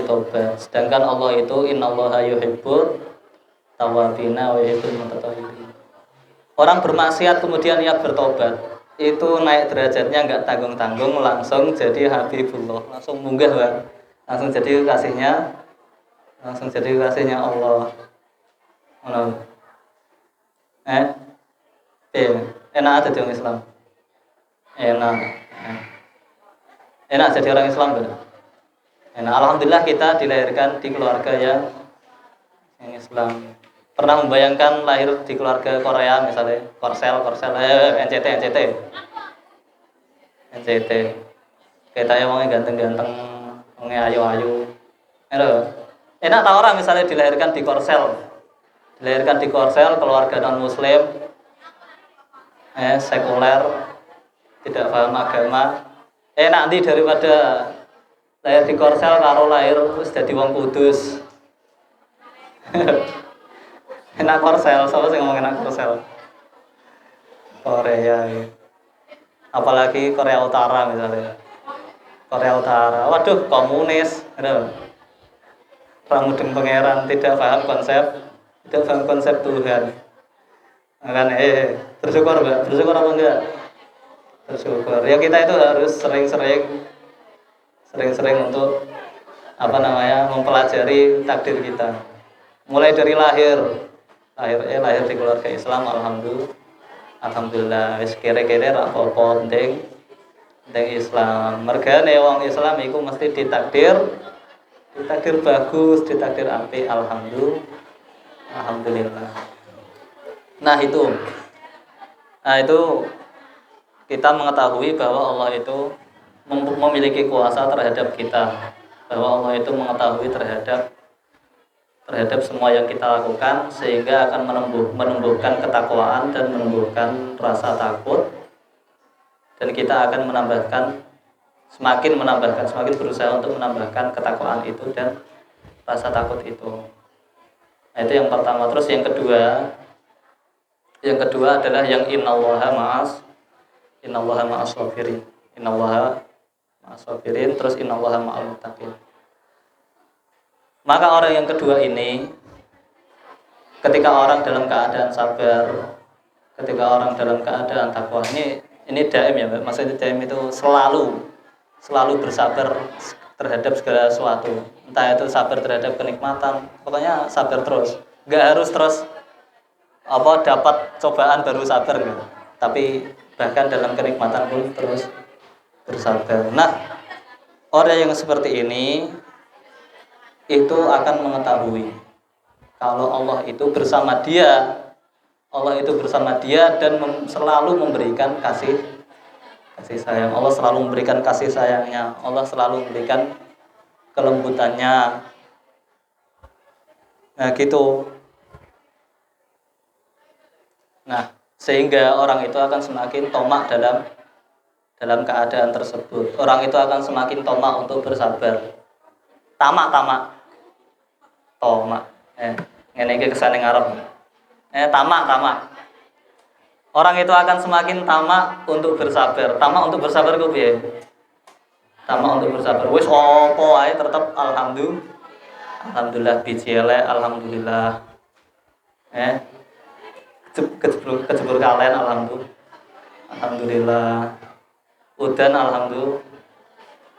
tobat. Sedangkan Allah itu innallaha yuhibbut tawwabina wa yuhibbul mutatahhirin. Orang bermaksiat kemudian ia bertobat, itu naik derajatnya nggak tanggung-tanggung, langsung jadi habibullah, langsung munggah, Pak. Langsung jadi kasihnya Allah. Enak ada di orang Islam. Enak. Enak jadi orang Islam, Pak. Enak. Alhamdulillah kita dilahirkan di keluarga yang Islam. Pernah membayangkan lahir di keluarga Korea misalnya, Korsel, NCT. Kita yang orangnya ganteng-ganteng, orangnya ayu-ayu. Enak tak orang misalnya dilahirkan di Korsel, keluarga non Muslim, sekuler, tidak paham agama. Nanti daripada lahir di Korsel karo lahir terus jadi wong kudus. Enak Korsel, siapa sih ngomong enak Korsel? Korea ya. Apalagi Korea Utara misalnya. Korea Utara, waduh komunis, Ramudeng pangeran, tidak paham konsep Tuhan. Kan bersyukur, Mbak. Bersyukur apa enggak? Bersyukur. Ya kita itu harus sering-sering untuk mempelajari takdir kita. Mulai dari lahir di keluarga Islam, alhamdulillah wis kere-kere ra apa-apa, penting Islam. Mergane wong Islam iku mesti ditakdir bagus, ditakdir apik, alhamdulillah. Nah itu kita mengetahui bahwa Allah itu memiliki kuasa terhadap kita, bahwa Allah itu mengetahui terhadap semua yang kita lakukan, sehingga akan menumbuhkan ketakwaan dan menumbuhkan rasa takut, dan kita akan semakin berusaha untuk menambahkan ketakwaan itu dan rasa takut itu. Nah, itu yang pertama. Terus yang kedua adalah yang innallaha ma'as sabirin, terus innallaha ma'al muttaqin. Maka orang yang kedua ini, ketika orang dalam keadaan sabar, ketika orang dalam keadaan takwa, ini daim ya, maksudnya daim itu selalu bersabar terhadap segala sesuatu. Entah itu sabar terhadap kenikmatan, pokoknya sabar terus. Enggak harus terus dapat cobaan baru sabar, enggak. Tapi bahkan dalam kenikmatan pun terus bersabar. Nah, orang yang seperti ini itu akan mengetahui kalau Allah itu bersama dia dan selalu memberikan kasih sayang. Allah selalu memberikan kasih sayangnya, Allah selalu memberikan kelembutannya. Nah gitu. Nah, sehingga orang itu akan semakin tomak dalam keadaan tersebut. Orang itu akan semakin tomak untuk bersabar. Tomak. Ngene iki kesane ngarep. Tamak. Orang itu akan semakin tamak untuk bersabar. Tamak untuk bersabar ku piye? Tamak untuk bersabar. Wis opo ae tetep alhamdulillah biji elek, alhamdulillah. Kejebur kalen, alhamdulillah. Udan alhamdulillah.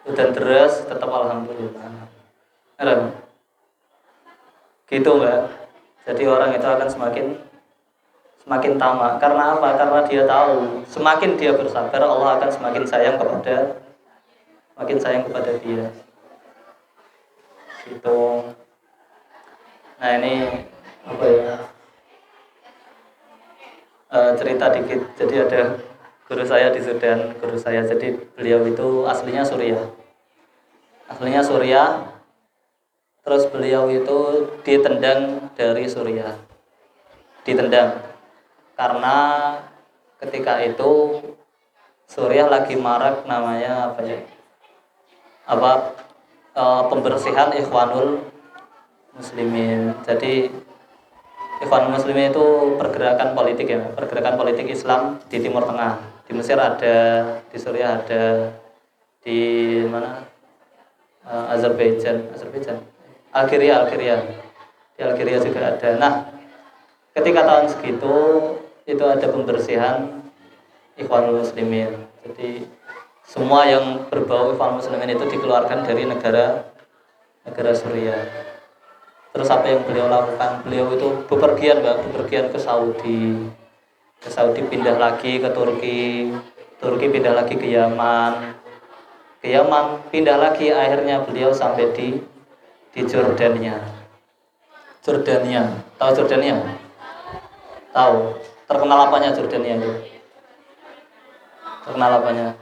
Udan deras tetap alhamdulillah. Gitu, Mbak. Jadi orang itu akan semakin tamak. Karena apa? Karena dia tahu semakin dia bersabar, Allah akan semakin sayang kepada makin sayang kepada dia. Gitu. Nah ini apa ya? Cerita dikit. Jadi ada guru saya di Sudan, guru saya. Jadi beliau itu aslinya Suriah. Aslinya Suriah. Terus beliau itu ditendang dari Suriah. Ditendang. Karena ketika itu Suriah lagi marak namanya apa ya? Pembersihan Ikhwanul Muslimin. Jadi Ikhwanul Muslimin itu pergerakan politik ya, pergerakan politik Islam di Timur Tengah. Di Mesir ada, di Suriah ada, di mana? Azerbaijan, Algeria. Di Algeria juga ada. Nah, ketika tahun segitu itu ada pembersihan Ikhwanul Muslimin. Jadi semua yang berbau Ikhwanul Muslimin itu dikeluarkan dari negara Suriah. Terus apa yang beliau lakukan? Beliau itu bepergian ke Saudi. Ke Saudi, pindah lagi ke Turki pindah lagi ke Yaman, pindah lagi, akhirnya beliau sampai di Jordania. Tahu Jordania? Tahu. Terkenal apanya Jordania itu? Terkenal apanya?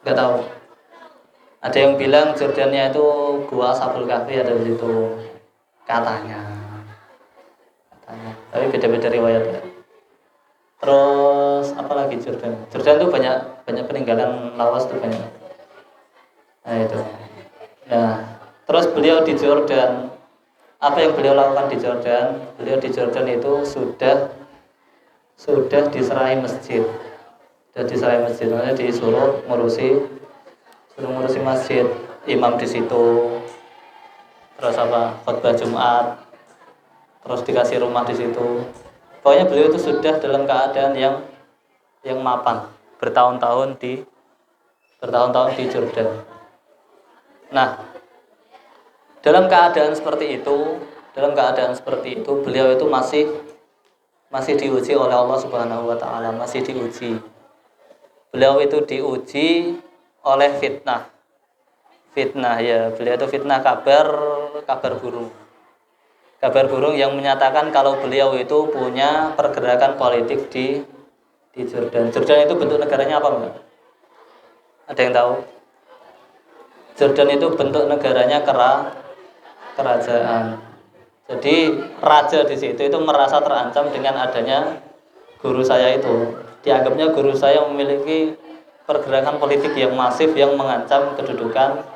Enggak tahu. Ada yang bilang Jordania itu gua Ashabul Kahfi ada di situ. Katanya. Tapi beda-beda riwayat ya. Terus apa lagi Jordan? Jordan itu banyak peninggalan lawas tuh banyak. Nah itu. Nah, terus beliau di Jordan, apa yang beliau lakukan di Jordan? Beliau di Jordan itu sudah diserahi masjid. Makanya disuruh ngurusi masjid, imam di situ. Terus khutbah Jumat. Terus dikasih rumah di situ. Pokoknya beliau itu sudah dalam keadaan yang mapan, bertahun-tahun di Jordan. Nah, dalam keadaan seperti itu beliau itu masih diuji oleh Allah Subhanahu wa taala, masih diuji. Beliau itu diuji oleh fitnah ya. Beliau itu fitnah kabar burung yang menyatakan kalau beliau itu punya pergerakan politik di Jordan. Jordan itu bentuk negaranya apa enggak? Ada yang tahu? Jordan itu bentuk negaranya kerajaan. Jadi raja di situ itu merasa terancam dengan adanya guru saya itu. Dianggapnya guru saya memiliki pergerakan politik yang masif yang mengancam kedudukan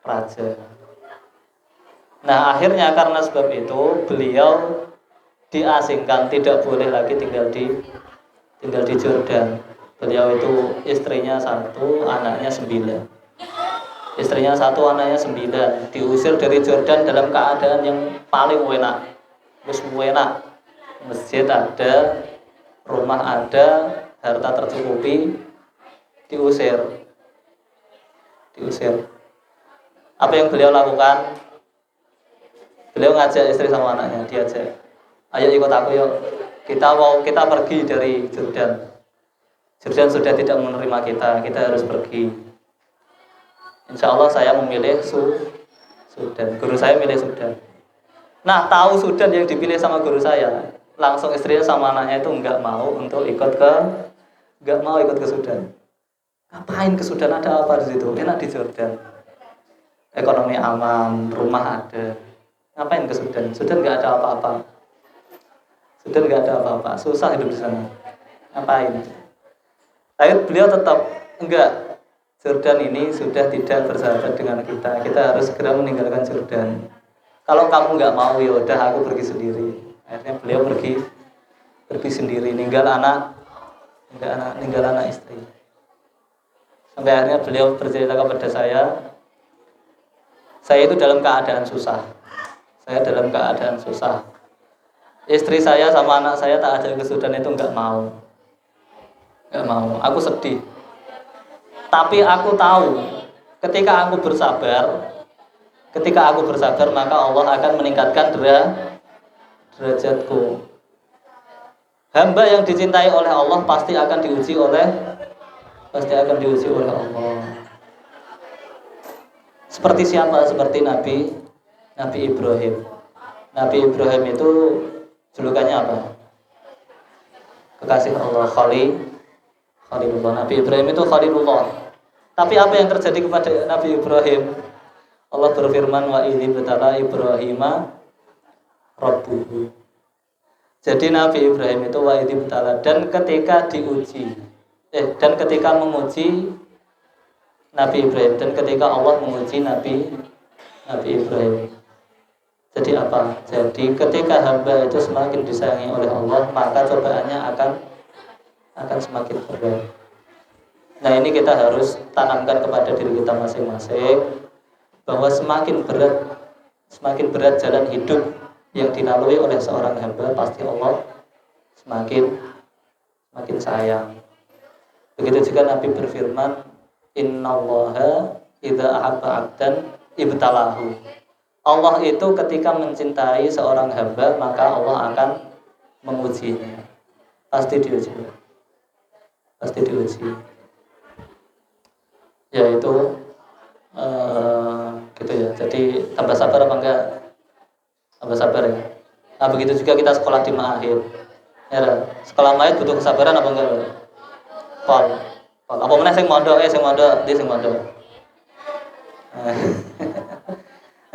raja. Nah, akhirnya karena sebab itu beliau diasingkan, tidak boleh lagi tinggal di Jordan. Beliau itu istrinya 1, anaknya 9. Diusir dari Jordan dalam keadaan yang paling enak. Masjid ada, rumah ada, harta tercukupi, diusir. Apa yang beliau lakukan? Beliau ngajak istri sama anaknya, diajak, ayo ikut aku yuk, kita pergi dari Jordan. Jordan sudah tidak menerima kita harus pergi. Insya Allah saya memilih Sudan. Guru saya milih Sudan. Nah, tahu Sudan yang dipilih sama guru saya, langsung istrinya sama anaknya itu nggak mau ikut ke Sudan. Ngapain ke Sudan? Ada apa di situ? Enak di Jordan. Ekonomi aman, rumah ada. Ngapain ke Sudan? Sudan nggak ada apa-apa. Susah hidup di sana. Ngapain? Tapi beliau tetap enggak. Jordan ini sudah tidak bersahabat dengan kita. Kita harus segera meninggalkan Jordan. Kalau kamu nggak mau, ya udah aku pergi sendiri. Akhirnya beliau pergi sendiri, ninggal anak istri. Sampai akhirnya beliau bercerita kepada saya itu dalam keadaan susah. Istri saya sama anak saya tak ajak ke Sudan itu nggak mau. Aku sedih. Tapi aku tahu ketika aku bersabar maka Allah akan meningkatkan derajatku. Hamba yang dicintai oleh Allah pasti akan diuji oleh Pasti akan diuji oleh Allah. Seperti siapa? Seperti Nabi Ibrahim. Nabi Ibrahim itu julukannya apa? Kekasih Allah, Khalilullah. Nabi Ibrahim itu Khalilullah. Tapi apa yang terjadi kepada Nabi Ibrahim? Allah berfirman, wa idzi btala Ibrahima rabbuhu. Jadi Nabi Ibrahim itu wa idzi btala, dan ketika diuji, dan ketika menguji Nabi Ibrahim, dan ketika Allah menguji Nabi Ibrahim. Jadi apa? Jadi ketika hamba itu semakin disayangi oleh Allah, maka cobaannya akan semakin berat. Nah, ini kita harus tanamkan kepada diri kita masing-masing bahwa semakin berat jalan hidup yang dilalui oleh seorang hamba, pasti Allah semakin sayang. Begitu juga Nabi berfirman, innallaha idza ahabba 'abdan ibtalahu. Allah itu ketika mencintai seorang hamba, maka Allah akan mengujinya. Pasti diuji. Yaitu gitu ya. Jadi tambah sabar apa enggak? Tambah sabar ya. Nah, begitu juga kita sekolah di Ma'ahid. Ya, sekolah Ma'ahid butuh kesabaran apa enggak? Pol. Apa meneh sing mondok, dia sing mondok.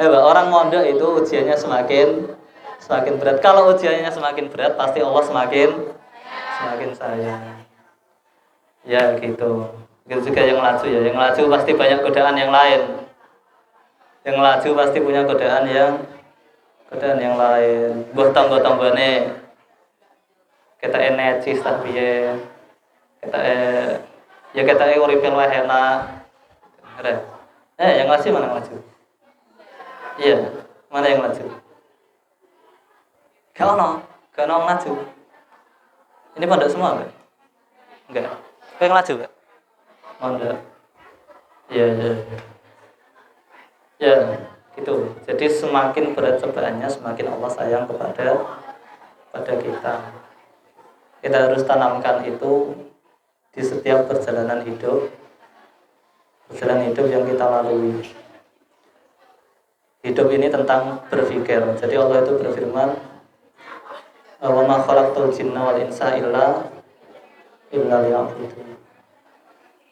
Orang mondok itu ujiannya semakin berat. Kalau ujiannya semakin berat, pasti Allah semakin sayang. Ya gitu. Begitu juga yang laju ya. Yang laju pasti banyak godaan yang lain. Yang laju pasti punya godaan yang lain. Mbah tambah-tambane kita energi tak piye. Kita uripe luwih enak. Yang laju mana yang laju? Iya, mana yang laju? Gak ono yang laju. Ini pondok semua enggak? Enggak. Kau yang laju enggak? Pondok. Iya. Ya, gitu. Jadi semakin berat cobaannya, semakin Allah sayang kepada kita. Kita harus tanamkan itu di setiap perjalanan hidup yang kita lalui. Hidup ini tentang berpikir. Jadi Allah itu berfirman, wa ma khalaqtul jinna wal insa illa liya'budun.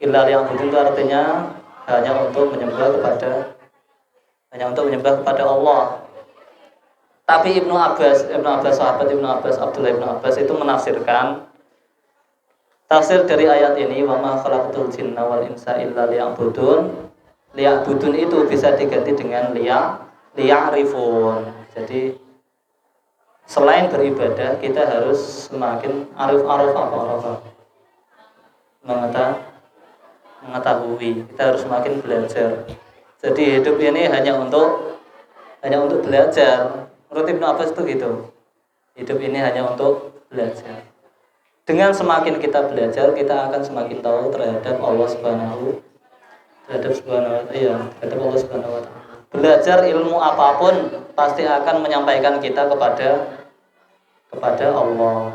Illa liya'budun itu artinya hanya untuk menyembah kepada Allah. Tapi Abdullah Ibnu Abbas itu menafsirkan tafsir dari ayat ini, wa ma khalaqtul jinna wal insa illa liya'budun. Liya'budun itu bisa diganti dengan liya'rifun. Jadi selain beribadah, kita harus semakin arif mengetahui. Kita harus semakin belajar. Jadi hidup ini hanya untuk belajar. Menurut Ibnu Abbas itu gitu. Hidup ini hanya untuk belajar. Dengan semakin kita belajar, kita akan semakin tahu terhadap Allah Subhanahu wa Ta'ala. Belajar ilmu apapun pasti akan menyampaikan kita kepada Allah.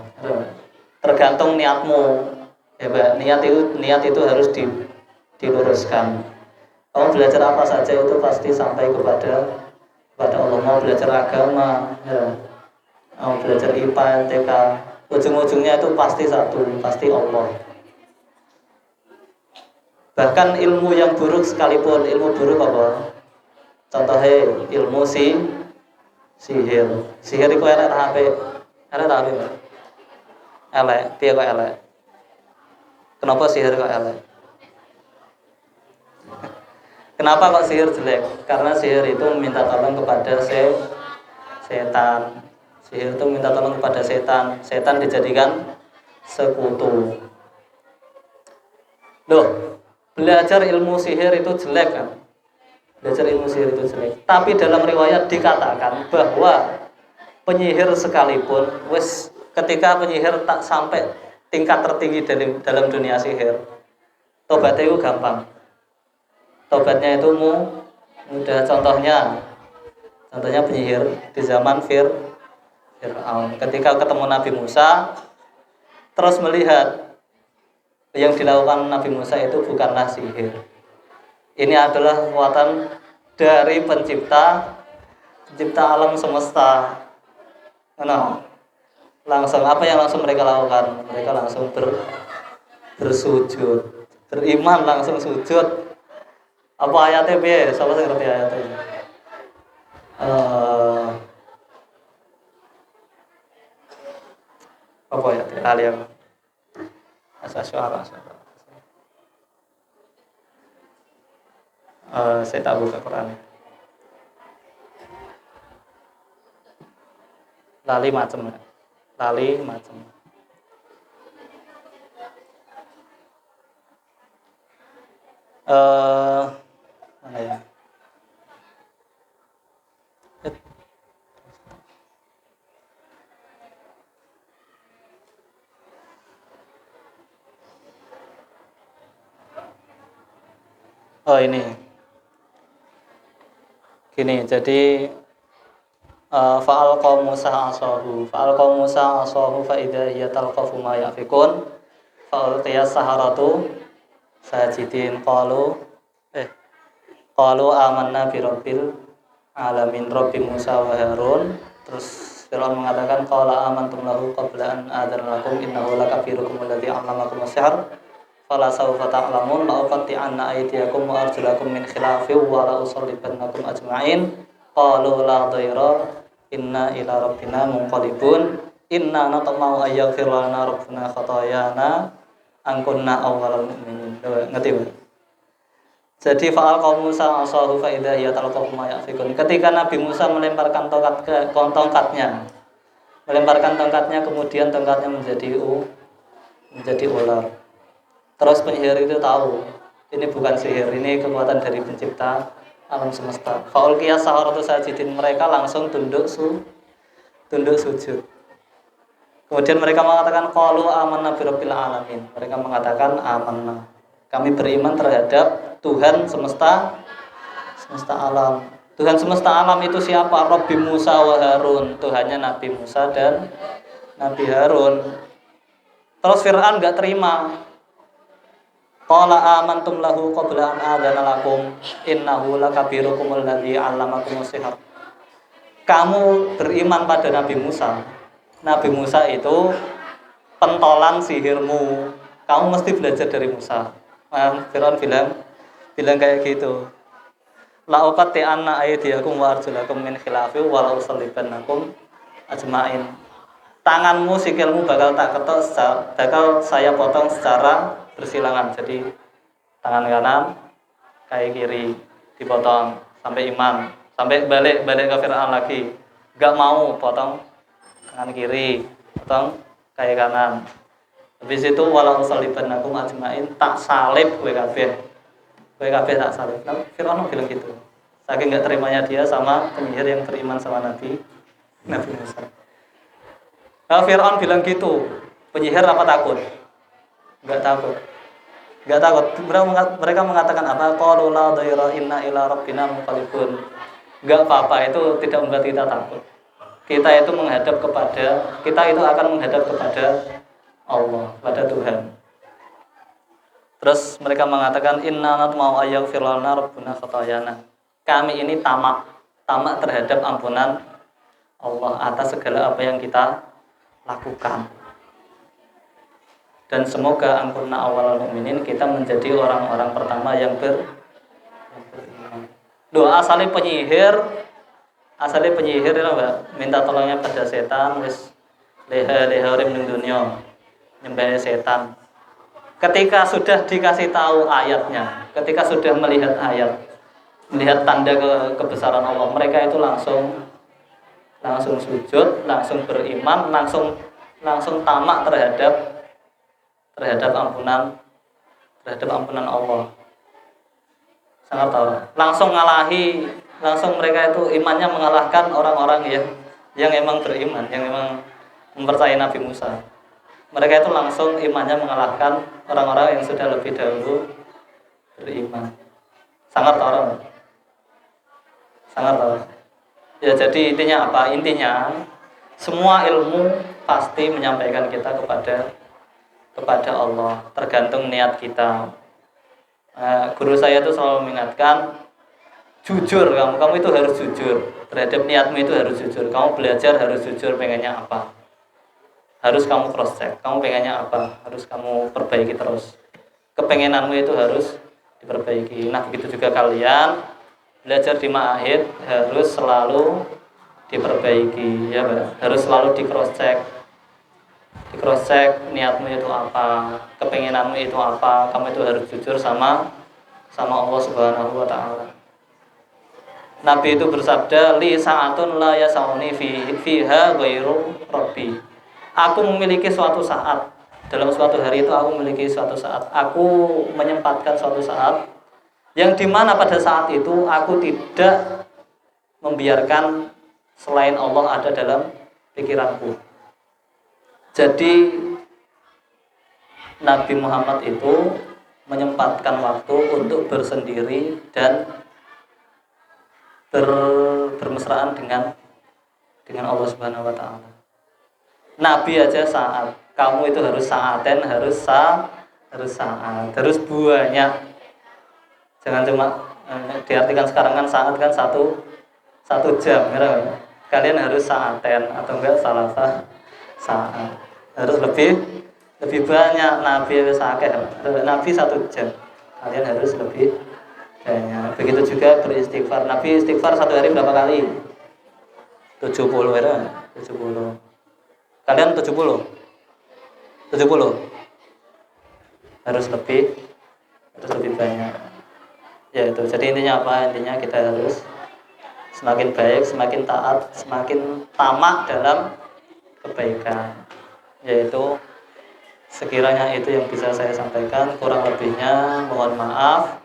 Tergantung niatmu. Ya, Mbak, niat itu harus diluruskan. Kamu belajar apa saja itu pasti sampai kepada Allah. Mau belajar agama, ya. Mau belajar IPA, TK, ujung-ujungnya itu pasti Allah. Bahkan ilmu yang buruk sekalipun, ilmu buruk apa? Contohnya ilmu sihir. Sihir itu elek HP. Elek, piye kok elek? Kenapa sihir kok elek? Kenapa kok sihir jelek? Karena sihir itu meminta tolong kepada setan. Sihir itu minta tolong kepada setan. Setan dijadikan sekutu. Loh, belajar ilmu sihir itu jelek kan? Tapi dalam riwayat dikatakan bahwa penyihir sekalipun, ketika penyihir tak sampai tingkat tertinggi dalam dunia sihir, tobatnya itu gampang. Tobatnya itu mudah. Contohnya penyihir di zaman Fir'aun. Ketika ketemu Nabi Musa, terus melihat Yang dilakukan Nabi Musa itu bukanlah sihir. Ini adalah kekuatan dari pencipta alam semesta. Nah, langsung apa yang langsung mereka lakukan? Mereka langsung bersujud, beriman langsung sujud. Apa ayatnya piye? Siapa sing ngerti ayatnya? Apa ayatnya? Lali aku. Syuara. Saya tak buka Quran. Lali macam. Mana ya? Oh ini. Gini, jadi fa'al qaum Musa asahu fa idza hiya talqafu ma yafikun fa ulqiya saharatu sajidin qalu amanna bi rabbil alamin rabbi Musa wa Harun. Terus Fir'aun mengatakan qala amantum lahu qabla an adzana lakum innahu lakabirukum alladzi 'allamakum as-sihr fala sawfa ta'lamun la uqatti'anna aydiyakum wa arjulakum min khilafin wa la usallibannakum ajma'in qalu la dhaira inna ila rabbina munqalibun inna natma'u ayyaghfir lana rabbuna khatayana an kunna awwalal mu'minin. Ngerti Pak? Jadi fa'al qaum Musa asahu fa idza hiya talqafu ma yafikun. Ketika Nabi Musa melemparkan tongkatnya, kemudian tongkatnya menjadi ular. Terus penyihir itu tahu ini bukan sihir, ini kekuatan dari pencipta alam semesta. Faul qiyas saharatu sajidin, mereka langsung tunduk sujud. Kemudian mereka mengatakan qalu amanna bi rabbil alamin. Mereka mengatakan amanna, kami beriman terhadap Tuhan semesta alam. Tuhan semesta alam itu siapa? Rabbi Musa wa Harun, Tuhannya Nabi Musa dan Nabi Harun. Terus Fir'aun enggak terima. Qala amantum lahu qabla an adzana lakum innahu lakabirukum alladzi 'allamakum as-sihr. Kamu beriman pada Nabi Musa. Nabi Musa itu pentolan sihirmu. Kamu mesti belajar dari Musa. Fir'aun bilang kayak gitu. La uqatti'anna aydiyakum wa arjulakum min khilafin wa la usallibannakum ajma'in. Tanganmu, sikilmu bakal saya potong secara bersilangan. Jadi tangan kanan kayak kiri dipotong sampai iman, sampai balik ke Fir'aun lagi. Enggak mau potong tangan kiri, potong kayak kanan. Habis itu walau salibannakum ajmain, tak salib kowe kabeh tak salib. Nah, Fir'aun bilang gitu. Saking enggak terimanya dia sama penyihir yang beriman sama Nabi Musa. Nah, Fir'aun bilang gitu. Penyihir apa takut? Enggak takut. Mereka mengatakan apa? Qalu la dhaira inna ila rabbina munqalibun. Enggak apa-apa, itu tidak membuat kita takut. Kita itu akan menghadap kepada Allah, pada Tuhan. Terus mereka mengatakan inna natma'u ayyaghfir lana rabbuna khatayana. Kami ini tamak terhadap ampunan Allah atas segala apa yang kita lakukan. Dan semoga angkunna awal mukminin, kita menjadi orang-orang pertama yang beriman. Doa asalnya penyihir itu minta tolongnya pada setan, wis leha urip ning dunya nyembah setan. Ketika sudah dikasih tahu ayatnya, ketika sudah melihat tanda kebesaran Allah, mereka itu langsung sujud, langsung beriman, langsung tamak terhadap ampunan Allah. Sangat tahu. Langsung mereka itu imannya mengalahkan orang-orang yang emang beriman, yang memang mempercayai Nabi Musa. Mereka itu langsung imannya mengalahkan orang-orang yang sudah lebih dahulu beriman. Sangat tahu. Ya, jadi intinya apa? Intinya semua ilmu pasti menyampaikan kita kepada Allah, tergantung niat kita. Guru saya itu selalu mengingatkan, jujur kamu itu harus jujur terhadap niatmu, itu harus jujur. Kamu belajar harus jujur, pengennya apa, harus kamu cross check. Kamu pengennya apa, harus kamu perbaiki terus. Kepengenanmu itu harus diperbaiki. Nah begitu juga kalian belajar di ma'ahid harus selalu diperbaiki, ya Pak. Harus selalu di cross check niatmu itu apa, kepengenanmu itu apa. Kamu itu harus jujur sama Allah Subhanahu wa taala. Nabi itu bersabda, li sa'atun la yasauni fiha ghairu rabbi. Aku memiliki suatu saat, dalam suatu hari itu aku memiliki suatu saat, aku menyempatkan suatu saat yang dimana pada saat itu aku tidak membiarkan selain Allah ada dalam pikiranku. Jadi Nabi Muhammad itu menyempatkan waktu untuk bersendiri dan bermesraan dengan Allah Subhanahu wa taala. Nabi aja saat, kamu itu harus saaten, harus saat, harus banyak. Jangan cuma diartikan sekarang kan saat kan satu jam, ya. Kalian harus saaten atau enggak salah saat. Harus lebih banyak. Nabi Nabi 1 jam. Kalian harus lebih banyak. Begitu juga beristighfar. Nabi istighfar 1 hari berapa kali? 70, ya. 70. Kalian 70? Harus lebih banyak. Ya itu. Jadi intinya apa? Intinya kita harus semakin baik, semakin taat, semakin tamak dalam kebaikan. Yaitu sekiranya itu yang bisa saya sampaikan, kurang lebihnya mohon maaf.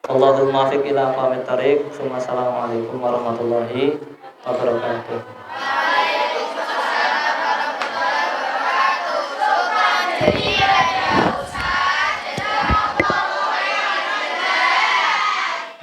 Allahumma fiq ila aqwamit thariq. Assalamualaikum warahmatullahi wabarakatuh. Waalaikumsalam warahmatullahi wabarakatuh.